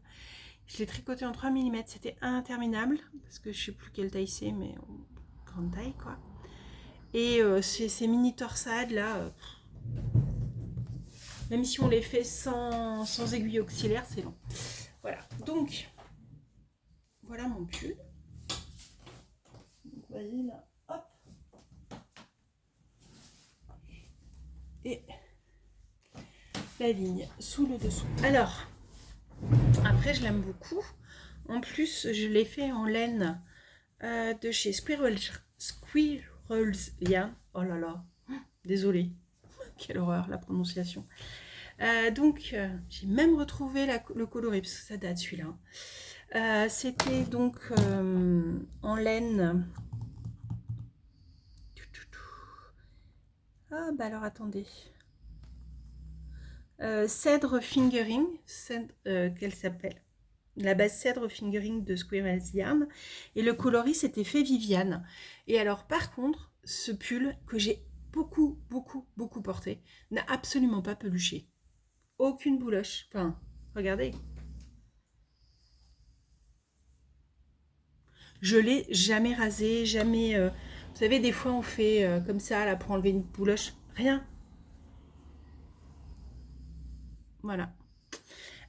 Je l'ai tricoté en 3 mm, c'était interminable, parce que je sais plus quelle taille c'est, mais grande taille quoi. Et ces mini torsades là, même si on les fait sans aiguille auxiliaire, c'est long. Voilà, donc voilà mon pull. Vous voyez là, hop. Et la ligne sous le dessous. Alors, après je l'aime beaucoup. En plus, je l'ai fait en laine de chez Squirrels Yarn. Oh là là, désolée. Quelle horreur la prononciation. Donc, j'ai même retrouvé le coloris, parce que ça date celui-là. C'était donc en laine. Ah bah alors attendez. Cèdre Fingering, qu'elle s'appelle. La base Cèdre Fingering de Squirrels Yarn. Et le coloris c'était fait Viviane. Et alors par contre, ce pull que j'ai beaucoup porté n'a absolument pas peluché. aucune bouloche. Enfin, regardez. Je l'ai jamais rasé, jamais... vous savez, des fois, on fait comme ça, là, pour enlever une bouloche. Rien. Voilà.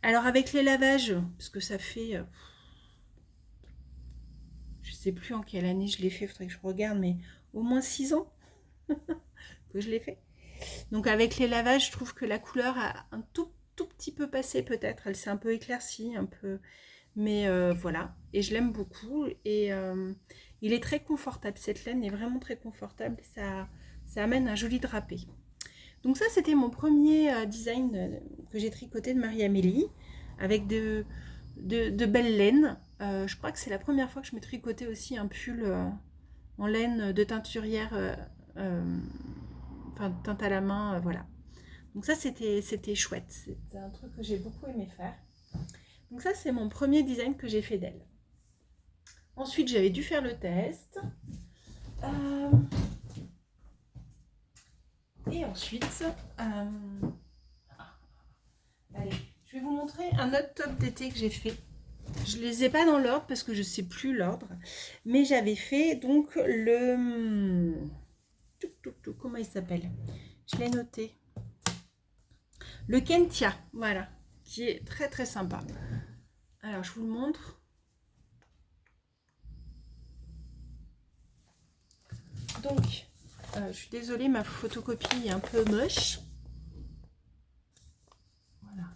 Alors, avec les lavages, parce que ça fait... je sais plus en quelle année je l'ai fait, il faudrait que je regarde, mais au moins 6 ans que je l'ai fait. Donc, avec les lavages, je trouve que la couleur a un tout petit peu passé, peut-être. Elle s'est un peu éclaircie, un peu... Mais voilà, et je l'aime beaucoup. Et il est très confortable. Cette laine est vraiment très confortable. Ça amène un joli drapé. Donc ça, c'était mon premier design que j'ai tricoté de Marie-Amélie, avec de belles laines. Je crois que c'est la première fois que je me tricotais aussi un pull en laine de teinturière, enfin teinte à la main, voilà. Donc ça, c'était chouette. C'est un truc que j'ai beaucoup aimé faire. Donc ça, c'est mon premier design que j'ai fait d'elle. Ensuite, j'avais dû faire le test. Et ensuite, allez, je vais vous montrer un autre top d'été que j'ai fait. Je ne les ai pas dans l'ordre parce que je ne sais plus l'ordre. Mais j'avais fait donc le... Comment il s'appelle? Je l'ai noté. Le Kentia, voilà, qui est très très sympa. Alors, je vous le montre. Donc, je suis désolée, ma photocopie est un peu moche. Voilà.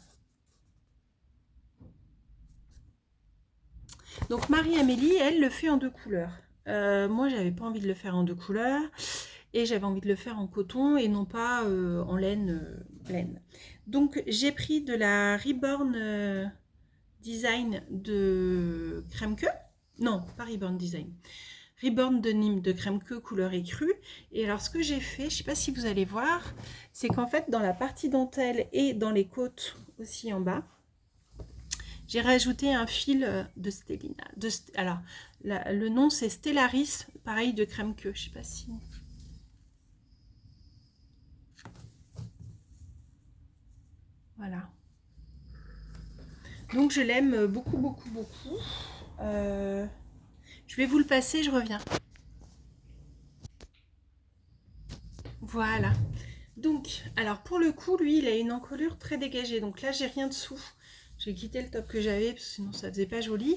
Donc, Marie-Amélie, elle le fait en 2 couleurs. Moi, j'avais pas envie de le faire en 2 couleurs. Et j'avais envie de le faire en coton et non pas en laine. Donc, j'ai pris de la Reborn Design de Kremke. Non, pas Reborn Design. Reborn de Nîmes de Kremke, couleur écrue. Et alors, ce que j'ai fait, je ne sais pas si vous allez voir, c'est qu'en fait, dans la partie dentelle et dans les côtes aussi en bas, j'ai rajouté un fil de Stellina. Alors, le nom, c'est Stellaris, pareil, de Kremke. Je ne sais pas si... Voilà. Donc, je l'aime beaucoup, beaucoup, beaucoup. Je vais vous le passer, je reviens. Voilà. Donc, alors pour le coup, lui, il a une encolure très dégagée. Donc là, j'ai rien dessous. J'ai quitté le top que j'avais, parce que sinon ça faisait pas joli.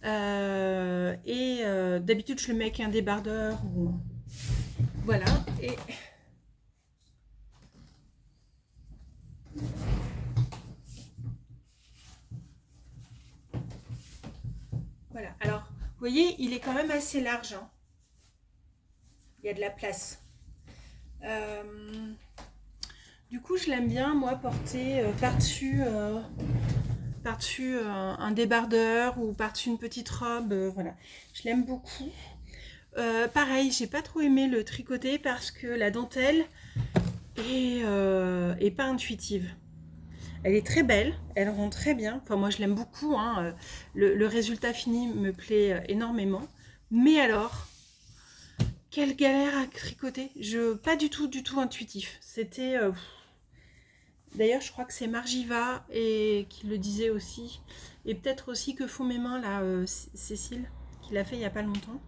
D'habitude, je le mets avec un débardeur. Ou... Voilà. Et... Voilà. Alors, vous voyez, il est quand même assez large. Hein. Il y a de la place. Du coup, je l'aime bien, moi, porter par-dessus un débardeur ou par-dessus une petite robe. Voilà. Je l'aime beaucoup. Pareil, j'ai pas trop aimé le tricoter parce que la dentelle est pas intuitive. Elle est très belle, elle rend très bien. Enfin, moi, je l'aime beaucoup. Hein. Le résultat fini me plaît énormément. Mais alors, quelle galère à tricoter. Pas du tout intuitif. C'était... D'ailleurs, je crois que c'est Margiva qui le disait aussi. Et peut-être aussi que Font mes mains, là, Cécile, qui l'a fait il n'y a pas longtemps.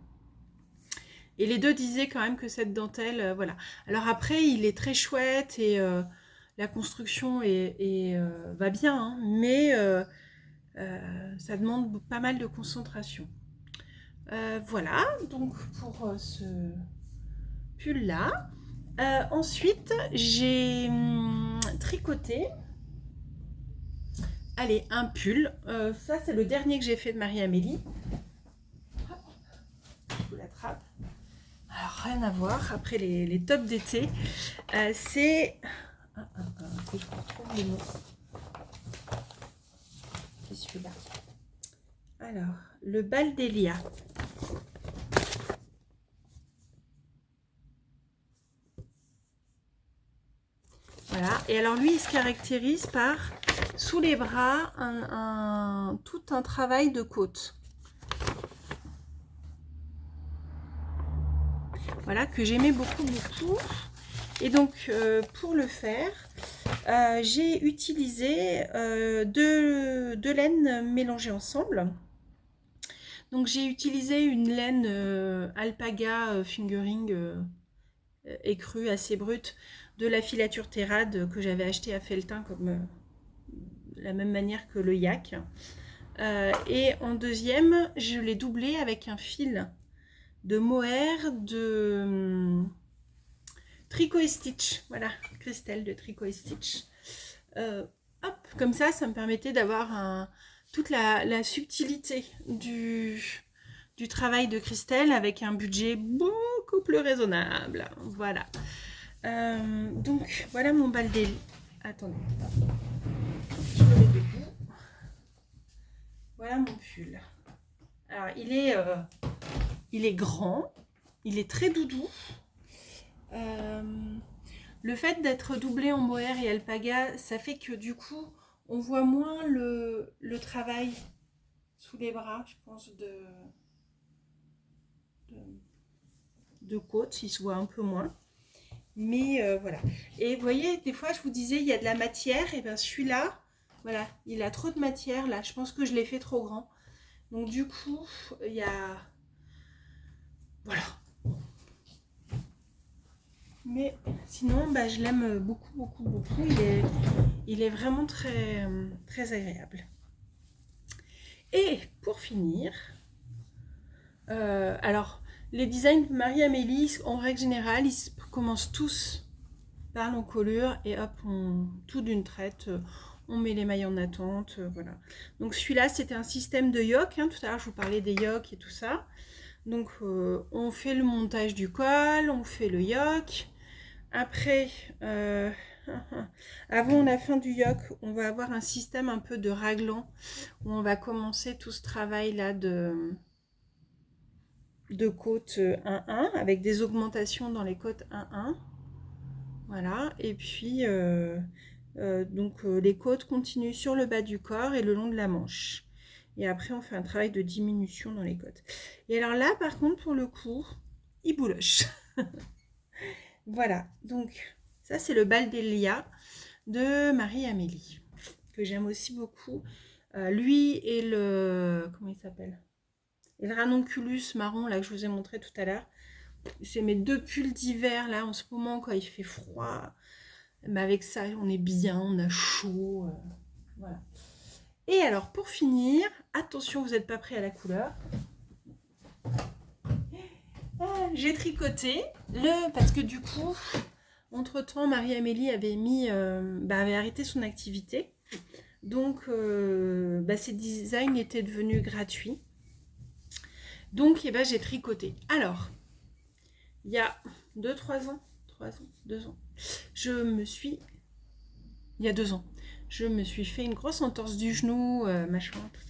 Et les deux disaient quand même que cette dentelle, voilà. Alors après, il est très chouette et la construction va bien, hein, mais ça demande pas mal de concentration. Voilà, donc pour ce pull-là. Ensuite, j'ai tricoté, allez, un pull. Ça, c'est le dernier que j'ai fait de Marie-Amélie. Je vous l'attrape. Alors, rien à voir, après les tops d'été, c'est... que je retrouve les mots. C'est celui-là. Alors, le Baldelia. Voilà, et alors lui, il se caractérise par, sous les bras, tout un travail de côte. Voilà, que j'aimais beaucoup. Et donc, pour le faire, J'ai utilisé deux laines mélangées ensemble. Donc j'ai utilisé une laine alpaga fingering écrue, assez brute, de la filature Terrade que j'avais acheté à Felletin comme la même manière que le yak. Et en deuxième, je l'ai doublé avec un fil de mohair de Tricot et Stitch. Voilà, Christelle de Tricot et Stitch. Hop, comme ça me permettait d'avoir toute la subtilité du travail de Christelle avec un budget beaucoup plus raisonnable. Voilà. Donc, voilà mon bal des... Attendez. Je me mets debout. Voilà mon pull. Alors, il est grand. Il est très doudou. Le fait d'être doublé en mohair et alpaga, ça fait que du coup, on voit moins le travail sous les bras, je pense, de côte. Il se voit un peu moins. Mais voilà. Et vous voyez, des fois, je vous disais, il y a de la matière. Et bien celui-là, voilà, il a trop de matière. Là, je pense que je l'ai fait trop grand. Donc du coup, il y a... Voilà. Mais sinon, bah, je l'aime beaucoup, beaucoup, beaucoup. Il est vraiment très, très agréable. Et pour finir, alors, les designs de Marie-Amélie, en règle générale, ils commencent tous par l'encolure et hop, tout d'une traite, on met les mailles en attente, voilà. Donc celui-là, c'était un système de yoke, hein, tout à l'heure je vous parlais des yokes et tout ça. Donc on fait le montage du col, on fait le yoke. Après, avant la fin du yoke, on va avoir un système un peu de raglan où on va commencer tout ce travail-là de côte 1-1 avec des augmentations dans les côtes 1-1. Voilà, et puis les côtes continuent sur le bas du corps et le long de la manche. Et après, on fait un travail de diminution dans les côtes. Et alors là, par contre, pour le coup, il bouloche. Voilà, donc ça, c'est le bal d'Elia de Marie-Amélie, que j'aime aussi beaucoup. Lui et le... Comment il s'appelle? Et le ranonculus marron, là, que je vous ai montré tout à l'heure. C'est mes deux pulls d'hiver, là, en ce moment, quand il fait froid. Mais avec ça, on est bien, on a chaud. Voilà. Et alors, pour finir, attention, vous n'êtes pas prêts à la couleur. J'ai tricoté parce que du coup, entre-temps, Marie-Amélie avait arrêté son activité. Donc, ses designs étaient devenus gratuits. Donc, j'ai tricoté. Alors, il y a 2-3 ans, 2 ans, il y a 2 ans, je me suis fait une grosse entorse du genou, machin, tout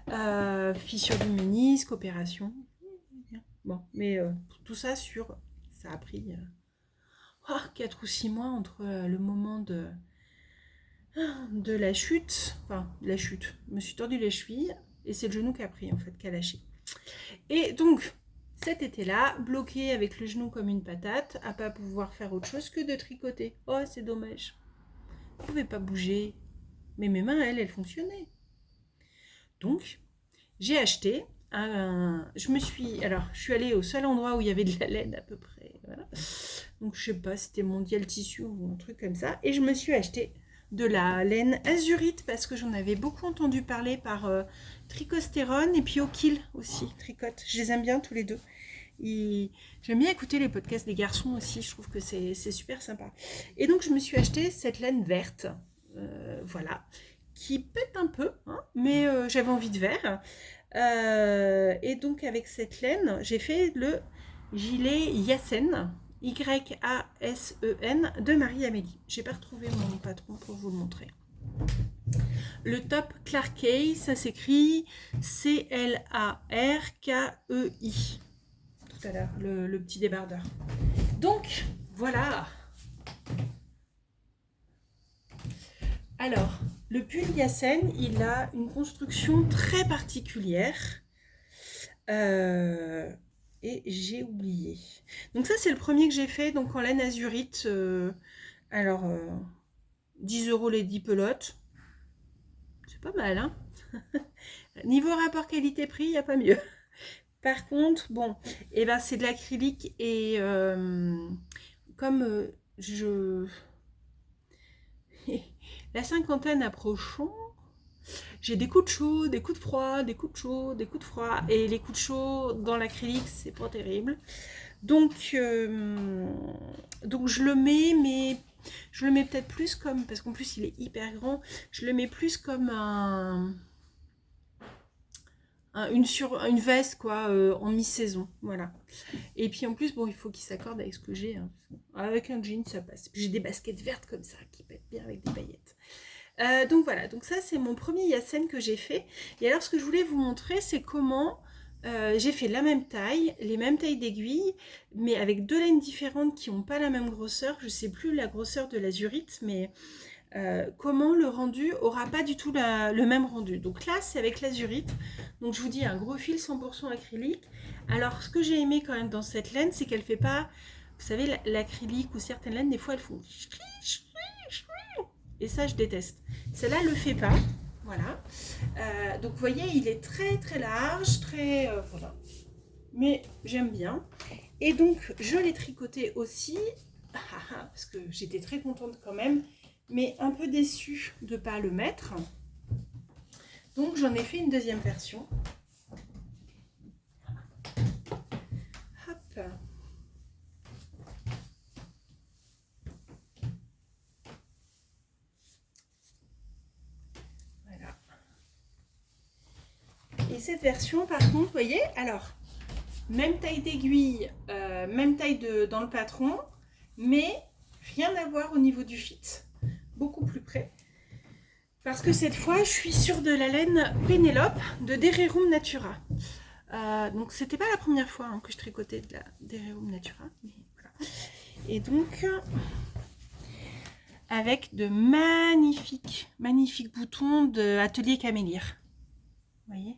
ça. Fissure du ménisque, opération. Bon, mais tout ça ça a pris 4 ou 6 mois entre le moment de la chute, je me suis tordu les chevilles et c'est le genou qui a pris en fait, qui a lâché. Et donc, cet été-là, bloqué avec le genou comme une patate, à pas pouvoir faire autre chose que de tricoter. Oh, c'est dommage. Je ne pouvais pas bouger. Mais mes mains, elles fonctionnaient. Donc, j'ai acheté je suis allée au seul endroit où il y avait de la laine à peu près. Voilà. Donc, je sais pas, c'était Mondial Tissu ou un truc comme ça. Et je me suis acheté de la laine azurite parce que j'en avais beaucoup entendu parler par Tricostérone et puis O'Kill aussi, tricote. Je les aime bien tous les deux. J'aime bien écouter les podcasts des garçons aussi, je trouve que c'est super sympa. Et donc je me suis acheté cette laine verte, voilà, qui pète un peu, hein, mais j'avais envie de vert. Et donc avec cette laine, j'ai fait le gilet Yasen, Y-A-S-E-N, de Marie-Amélie. J'ai pas retrouvé mon patron pour vous le montrer. Le top Clarkey, ça s'écrit C-L-A-R-K-E-I. Tout à l'heure, le petit débardeur. Donc, voilà. Alors, le pull Yasen, il a une construction très particulière. Et j'ai oublié. Donc ça, c'est le premier que j'ai fait, donc en laine azurite. 10 € les 10 pelotes. C'est pas mal, hein. Niveau rapport qualité-prix, il n'y a pas mieux. Par contre, bon, et ben c'est de l'acrylique et comme la cinquantaine approchant, j'ai des coups de chaud, des coups de froid, des coups de chaud, des coups de froid. Et les coups de chaud dans l'acrylique, c'est pas terrible. Donc je le mets, mais je le mets peut-être plus comme, parce qu'en plus il est hyper grand, je le mets plus comme une veste quoi, en mi-saison, voilà. Et puis en plus, bon, il faut qu'il s'accorde avec ce que j'ai, hein. Avec un jean ça passe. J'ai des baskets vertes comme ça qui pètent bien avec des paillettes. Donc voilà, donc ça c'est mon premier Yassen que j'ai fait. Et alors ce que je voulais vous montrer, c'est comment j'ai fait la même taille, les mêmes tailles d'aiguilles, mais avec deux laines différentes qui n'ont pas la même grosseur. Je ne sais plus la grosseur de l'azurite, mais comment le rendu aura pas du tout le même rendu. Donc là c'est avec l'azurite, donc je vous dis un gros fil 100% acrylique. Alors ce que j'ai aimé quand même dans cette laine, c'est qu'elle fait pas, vous savez, l'acrylique ou certaines laines, des fois elles font... Et ça, je déteste. Celle-là, ne le fait pas. Voilà. Donc, vous voyez, il est très, très large. Très... voilà. Mais j'aime bien. Et donc, je l'ai tricoté aussi. Parce que j'étais très contente quand même. Mais un peu déçue de ne pas le mettre. Donc, j'en ai fait une deuxième version. Hop. Et cette version, par contre, vous voyez, alors, même taille d'aiguille, même taille dans le patron, mais rien à voir au niveau du fit. Beaucoup plus près. Parce que cette fois, je suis sur de la laine Pénélope de Dererum Natura. Donc, c'était pas la première fois que je tricotais de la Dererum Natura. Mais voilà. Et donc, avec de magnifiques boutons de Atelier Camélire. Vous voyez ?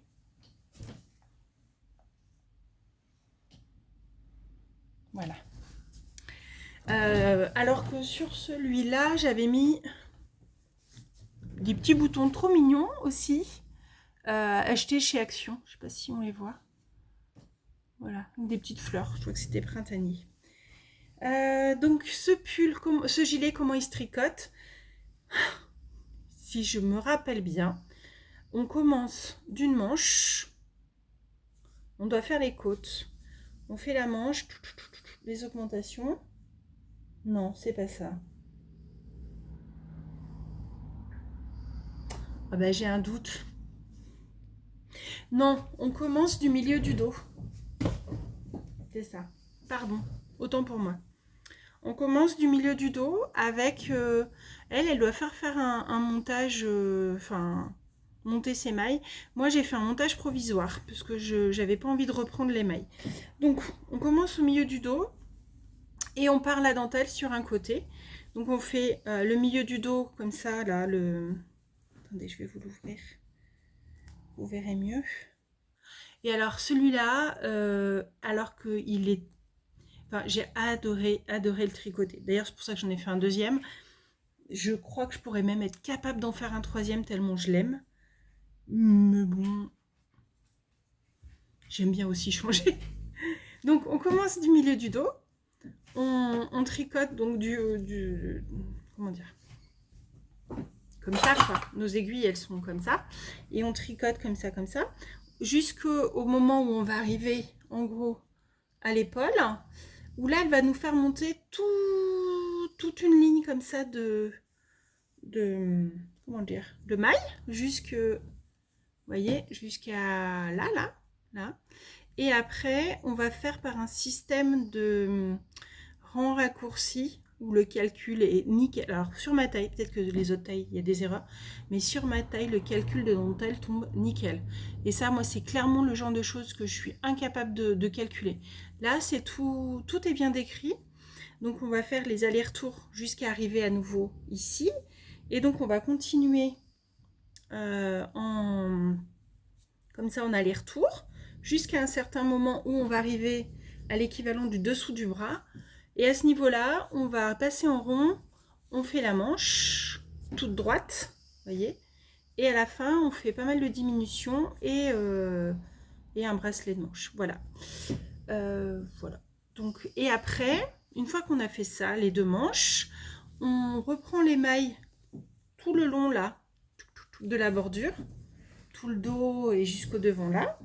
Voilà. Alors que sur celui-là, j'avais mis des petits boutons trop mignons aussi, achetés chez Action. Je ne sais pas si on les voit. Voilà, des petites fleurs. Je crois que c'était printanier. Donc ce gilet, comment il se tricote? Si je me rappelle bien, on commence d'une manche. On doit faire les côtes. On fait la manche, les augmentations. Non, c'est pas ça. Ah bah j'ai un doute. Non, on commence du milieu du dos. C'est ça. Pardon, autant pour moi. On commence du milieu du dos avec... elle doit faire un montage... Enfin, monter ses mailles. Moi, j'ai fait un montage provisoire parce que je n'avais pas envie de reprendre les mailles. Donc, on commence au milieu du dos et on part la dentelle sur un côté. Donc, on fait le milieu du dos comme ça, là, Attendez, je vais vous l'ouvrir. Vous verrez mieux. Et alors, celui-là, alors qu'il est... Enfin, j'ai adoré le tricoter. D'ailleurs, c'est pour ça que j'en ai fait un deuxième. Je crois que je pourrais même être capable d'en faire un troisième tellement je l'aime. Mais bon, j'aime bien aussi changer. Donc, on commence du milieu du dos. On tricote donc comment dire? Comme ça, quoi. Nos aiguilles, elles sont comme ça. Et on tricote comme ça. Jusqu'au moment où on va arriver, en gros, à l'épaule. Où là, elle va nous faire monter toute une ligne comme ça comment dire, de mailles vous voyez, jusqu'à là. Et après, on va faire par un système de rang raccourci où le calcul est nickel. Alors, sur ma taille, peut-être que les autres tailles, il y a des erreurs, mais sur ma taille, le calcul de dentelle tombe nickel. Et ça, moi, c'est clairement le genre de choses que je suis incapable de calculer. Là, c'est tout est bien décrit. Donc, on va faire les allers-retours jusqu'à arriver à nouveau ici. Et donc, on va continuer comme ça en aller-retour jusqu'à un certain moment où on va arriver à l'équivalent du dessous du bras. Et à ce niveau-là, on va passer en rond, on fait la manche, toute droite, vous voyez. Et à la fin, on fait pas mal de diminutions et un bracelet de manche. Voilà. Voilà. Donc, et après, une fois qu'on a fait ça, les 2 manches, on reprend les mailles tout le long là, de la bordure, tout le dos et jusqu'au devant là.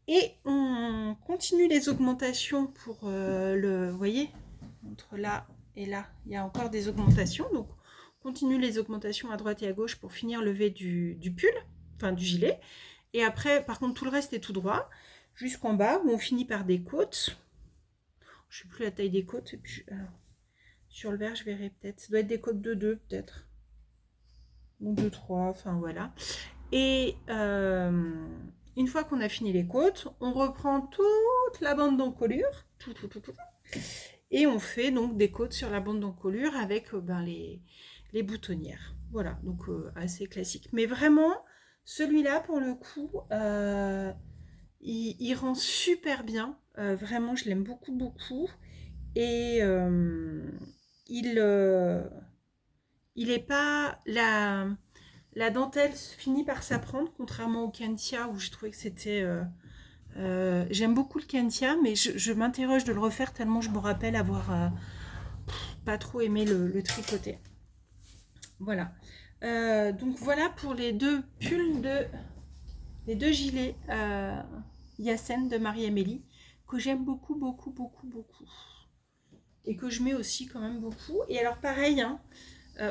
Et on continue les augmentations pour vous voyez, entre là et là, il y a encore des augmentations. Donc, on continue les augmentations à droite et à gauche pour finir le V du pull, enfin du gilet. Et après, par contre, tout le reste est tout droit, jusqu'en bas, où on finit par des côtes. Je ne sais plus la taille des côtes. Et puis, alors, sur le vert, je verrai peut-être. Ça doit être des côtes de 2, peut-être. Ou de 3, enfin voilà. Et une fois qu'on a fini les côtes, on reprend toute la bande d'encolure. Et on fait donc des côtes sur la bande d'encolure avec les boutonnières. Voilà, donc assez classique. Mais vraiment, celui-là, pour le coup, il rend super bien. Vraiment, je l'aime beaucoup, beaucoup. Et il est pas... La dentelle finit par s'apprendre, contrairement au Kentia, où j'ai trouvé que c'était... j'aime beaucoup le Kentia, mais je m'interroge de le refaire tellement je me rappelle avoir pas trop aimé le tricoter. Voilà. Donc voilà pour les 2 pulls les 2 gilets Yassen de Marie-Amélie, que j'aime beaucoup, beaucoup, beaucoup, beaucoup. Et que je mets aussi quand même beaucoup. Et alors pareil, hein,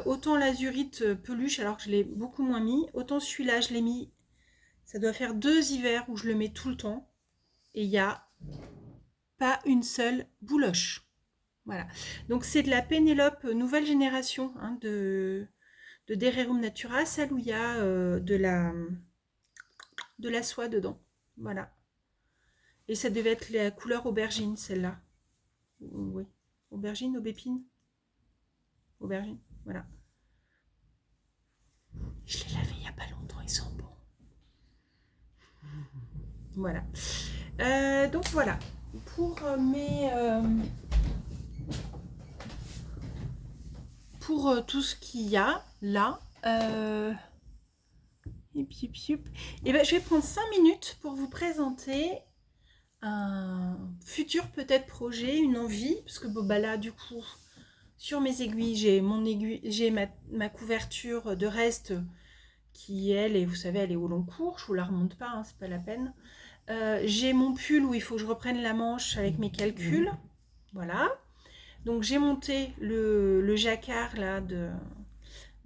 autant l'azurite peluche, alors que je l'ai beaucoup moins mis, autant celui-là, je l'ai mis, ça doit faire 2 hivers où je le mets tout le temps. Et il n'y a pas une seule bouloche. Voilà. Donc c'est de la Pénélope nouvelle génération, hein, de Dererum Natura, celle où il y a de la soie dedans. Voilà. Et ça devait être la couleur aubergine, celle-là. Oui. Aubergine, aubépine. Aubergine, voilà. Je l'ai lavé il n'y a pas longtemps, ils sont bons. Voilà. Donc voilà. Pour pour tout ce qu'il y a là. Et ben, je vais prendre 5 minutes pour vous présenter un futur peut-être projet, une envie, parce que bon, bah là du coup sur mes aiguilles j'ai ma couverture de reste qui elle, et vous savez, elle est au long cours, je vous la remonte pas, hein, c'est pas la peine. J'ai mon pull où il faut que je reprenne la manche avec mes calculs, voilà. Donc j'ai monté le jacquard là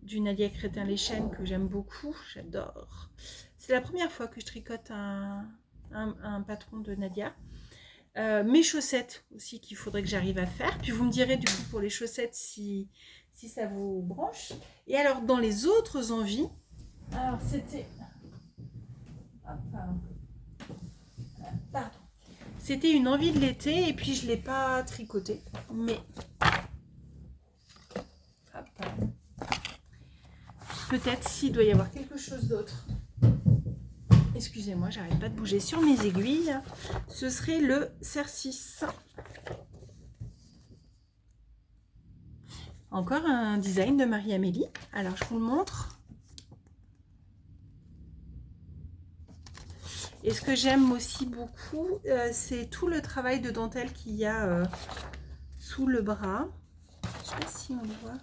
du Nadia Crétin-Leschène que j'aime beaucoup, j'adore. C'est la première fois que je tricote un patron de Nadia. Mes chaussettes aussi qu'il faudrait que j'arrive à faire. Puis vous me direz du coup pour les chaussettes si ça vous branche. Et alors dans les autres envies, alors c'était... Pardon. C'était une envie de l'été et puis je ne l'ai pas tricoté. Mais... peut-être s'il doit y avoir quelque chose d'autre. Excusez-moi, j'arrête pas de bouger sur mes aiguilles. Ce serait le Cercis. Encore un design de Marie-Amélie. Alors, je vous le montre. Et ce que j'aime aussi beaucoup, c'est tout le travail de dentelle qu'il y a sous le bras. Je ne sais pas si on le voit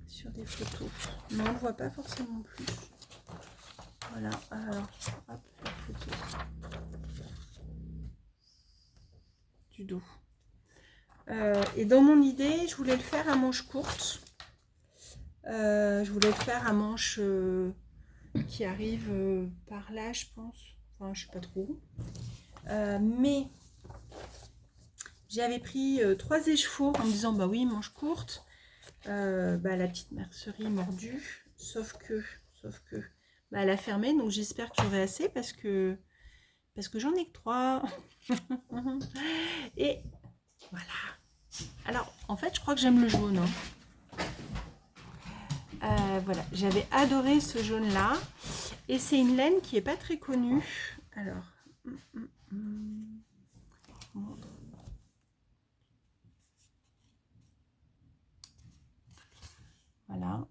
sur des photos. Non, on ne le voit pas forcément plus. Voilà, alors, hop, la photo du dos. Et dans mon idée, je voulais le faire à manches courtes. Je voulais le faire à manches qui arrivent par là, je pense. Enfin, je sais pas trop. Mais j'avais pris 3 écheveaux en me disant, bah oui, manches courtes. Bah, la petite mercerie mordue. Sauf que bah, elle a fermé. Donc j'espère que j'aurai assez parce que j'en ai que 3. Et voilà. Alors, en fait, je crois que j'aime le jaune. Voilà, j'avais adoré ce jaune là et c'est une laine qui est pas très connue. Alors, voilà,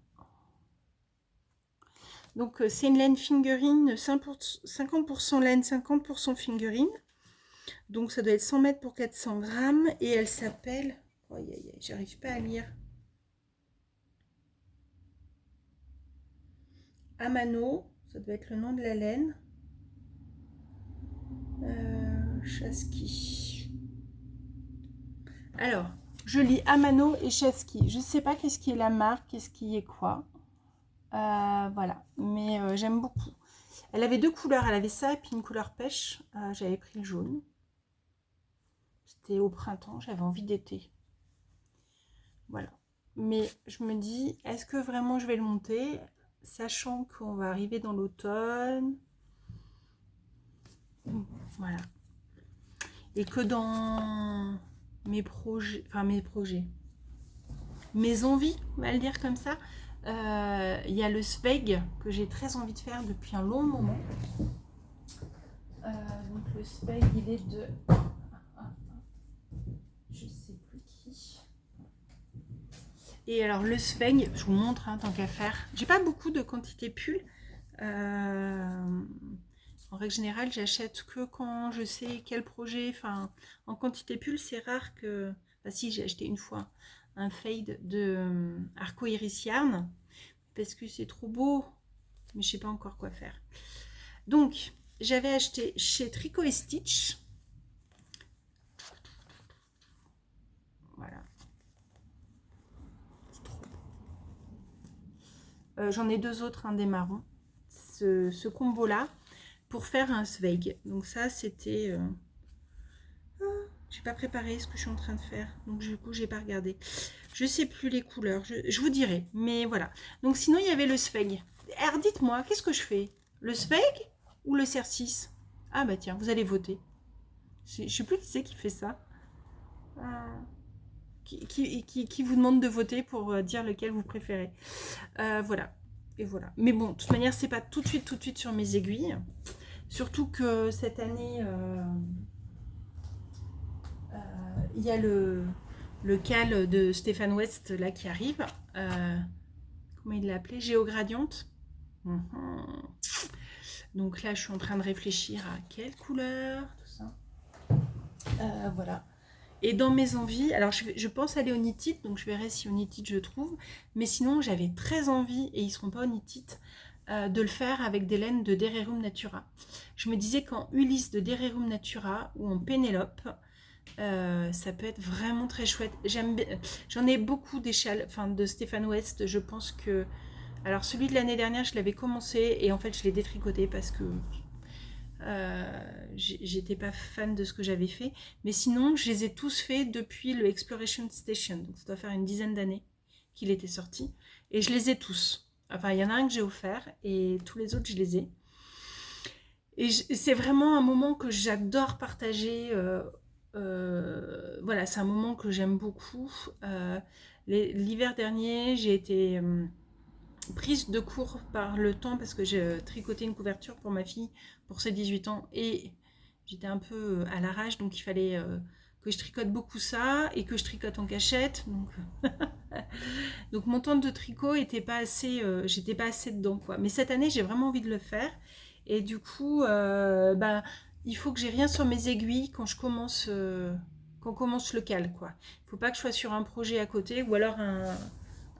Donc c'est une laine fingering, 50% laine, 50% fingering. Donc ça doit être 100 mètres pour 400 grammes. Et elle s'appelle... Oh, j'arrive pas à lire. Amano, ça doit être le nom de la laine. Chasqui. Alors, je lis Amano et Chasqui. Je ne sais pas qu'est-ce qui est la marque, qu'est-ce qui est quoi. Voilà, mais j'aime beaucoup. Elle avait deux couleurs, elle avait ça et puis une couleur pêche. J'avais pris le jaune. C'était au printemps, j'avais envie d'été. Voilà. Mais je me dis, est-ce que vraiment je vais le monter, sachant qu'on va arriver dans l'automne. Voilà. Et que dans mes projets, mes envies, on va le dire comme ça, il y a le Sveig que j'ai très envie de faire depuis un long moment. Donc le Sveig, il est de... je sais plus qui. Et alors le Sveig, je vous montre hein, tant qu'à faire. J'ai pas beaucoup de quantité pull. En règle générale, j'achète que quand je sais quel projet. Enfin, en quantité pull, c'est rare que... Bah si, j'ai acheté une fois un fade de Arco-Iris Yarn parce que c'est trop beau, mais je sais pas encore quoi faire. Donc, j'avais acheté chez Tricot et Stitch. Voilà. C'est trop beau. J'en ai deux autres, un des marrons. Ce combo-là, pour faire un Sveig. Donc ça, c'était... j'ai pas préparé ce que je suis en train de faire. Donc du coup, j'ai pas regardé. Je sais plus les couleurs. Je vous dirai. Mais voilà. Donc sinon, il y avait le Sveig. Alors dites-moi, qu'est-ce que je fais? Le Sveig ou le Cercis? Ah bah tiens, vous allez voter. Je sais plus qui c'est qui fait ça. Qui vous demande de voter pour dire lequel vous préférez. Voilà. Et voilà. Mais bon, de toute manière, c'est pas tout de suite sur mes aiguilles. Surtout que cette année, il y a le cal de Stéphane West là qui arrive. Comment il l'a appelé? Géogradiente. Donc là, je suis en train de réfléchir à quelle couleur, tout ça. Voilà. Et dans mes envies, alors je pense aller au knitted, donc je verrai si au knitted je trouve. Mais sinon, j'avais très envie, et ils ne seront pas au knitted, de le faire avec des laines de Dererum Natura. Je me disais qu'en Ulysse de Dererum Natura ou en Pénélope, ça peut être vraiment très chouette. J'en ai beaucoup de Stéphane West. Je pense que... Alors celui de l'année dernière, je l'avais commencé et en fait je l'ai détricoté parce que j'étais pas fan de ce que j'avais fait. Mais sinon, je les ai tous faits depuis le Exploration Station. Donc ça doit faire une dizaine d'années qu'il était sorti. Et je les ai tous. Enfin, il y en a un que j'ai offert et tous les autres, je les ai. Et c'est vraiment un moment que j'adore partager. Voilà, c'est un moment que j'aime beaucoup. L'hiver dernier, j'ai été prise de court par le temps parce que j'ai tricoté une couverture pour ma fille pour ses 18 ans et j'étais un peu à l'arrache, donc il fallait que je tricote beaucoup ça et que je tricote en cachette. Donc mon temps de tricot était pas assez, j'étais pas assez dedans quoi. Mais cette année, j'ai vraiment envie de le faire et du coup, il faut que j'ai rien sur mes aiguilles quand je commence, quand on commence le cal quoi. Il faut pas que je sois sur un projet à côté ou alors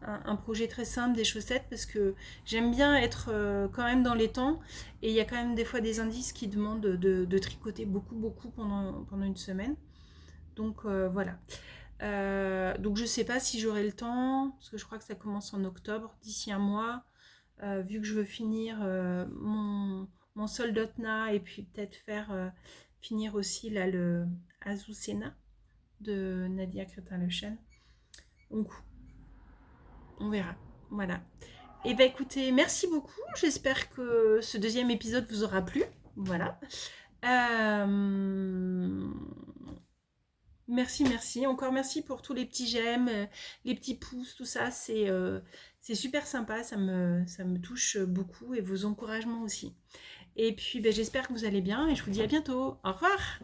un projet très simple des chaussettes parce que j'aime bien être quand même dans les temps et il y a quand même des fois des indices qui demandent de tricoter beaucoup pendant une semaine. Donc voilà. Donc je sais pas si j'aurai le temps parce que je crois que ça commence en octobre, d'ici un mois, vu que je veux finir mon Soldotna et puis peut-être faire finir aussi là le Azucena de Nadia Crétin-Le Chêne. Donc on verra. Voilà. Et bien écoutez, merci beaucoup. J'espère que ce deuxième épisode vous aura plu. Voilà. Merci. Encore merci pour tous les petits j'aime, les petits pouces, tout ça. C'est super sympa. Ça me touche beaucoup et vos encouragements aussi. Et puis j'espère que vous allez bien et je vous dis à bientôt. Au revoir.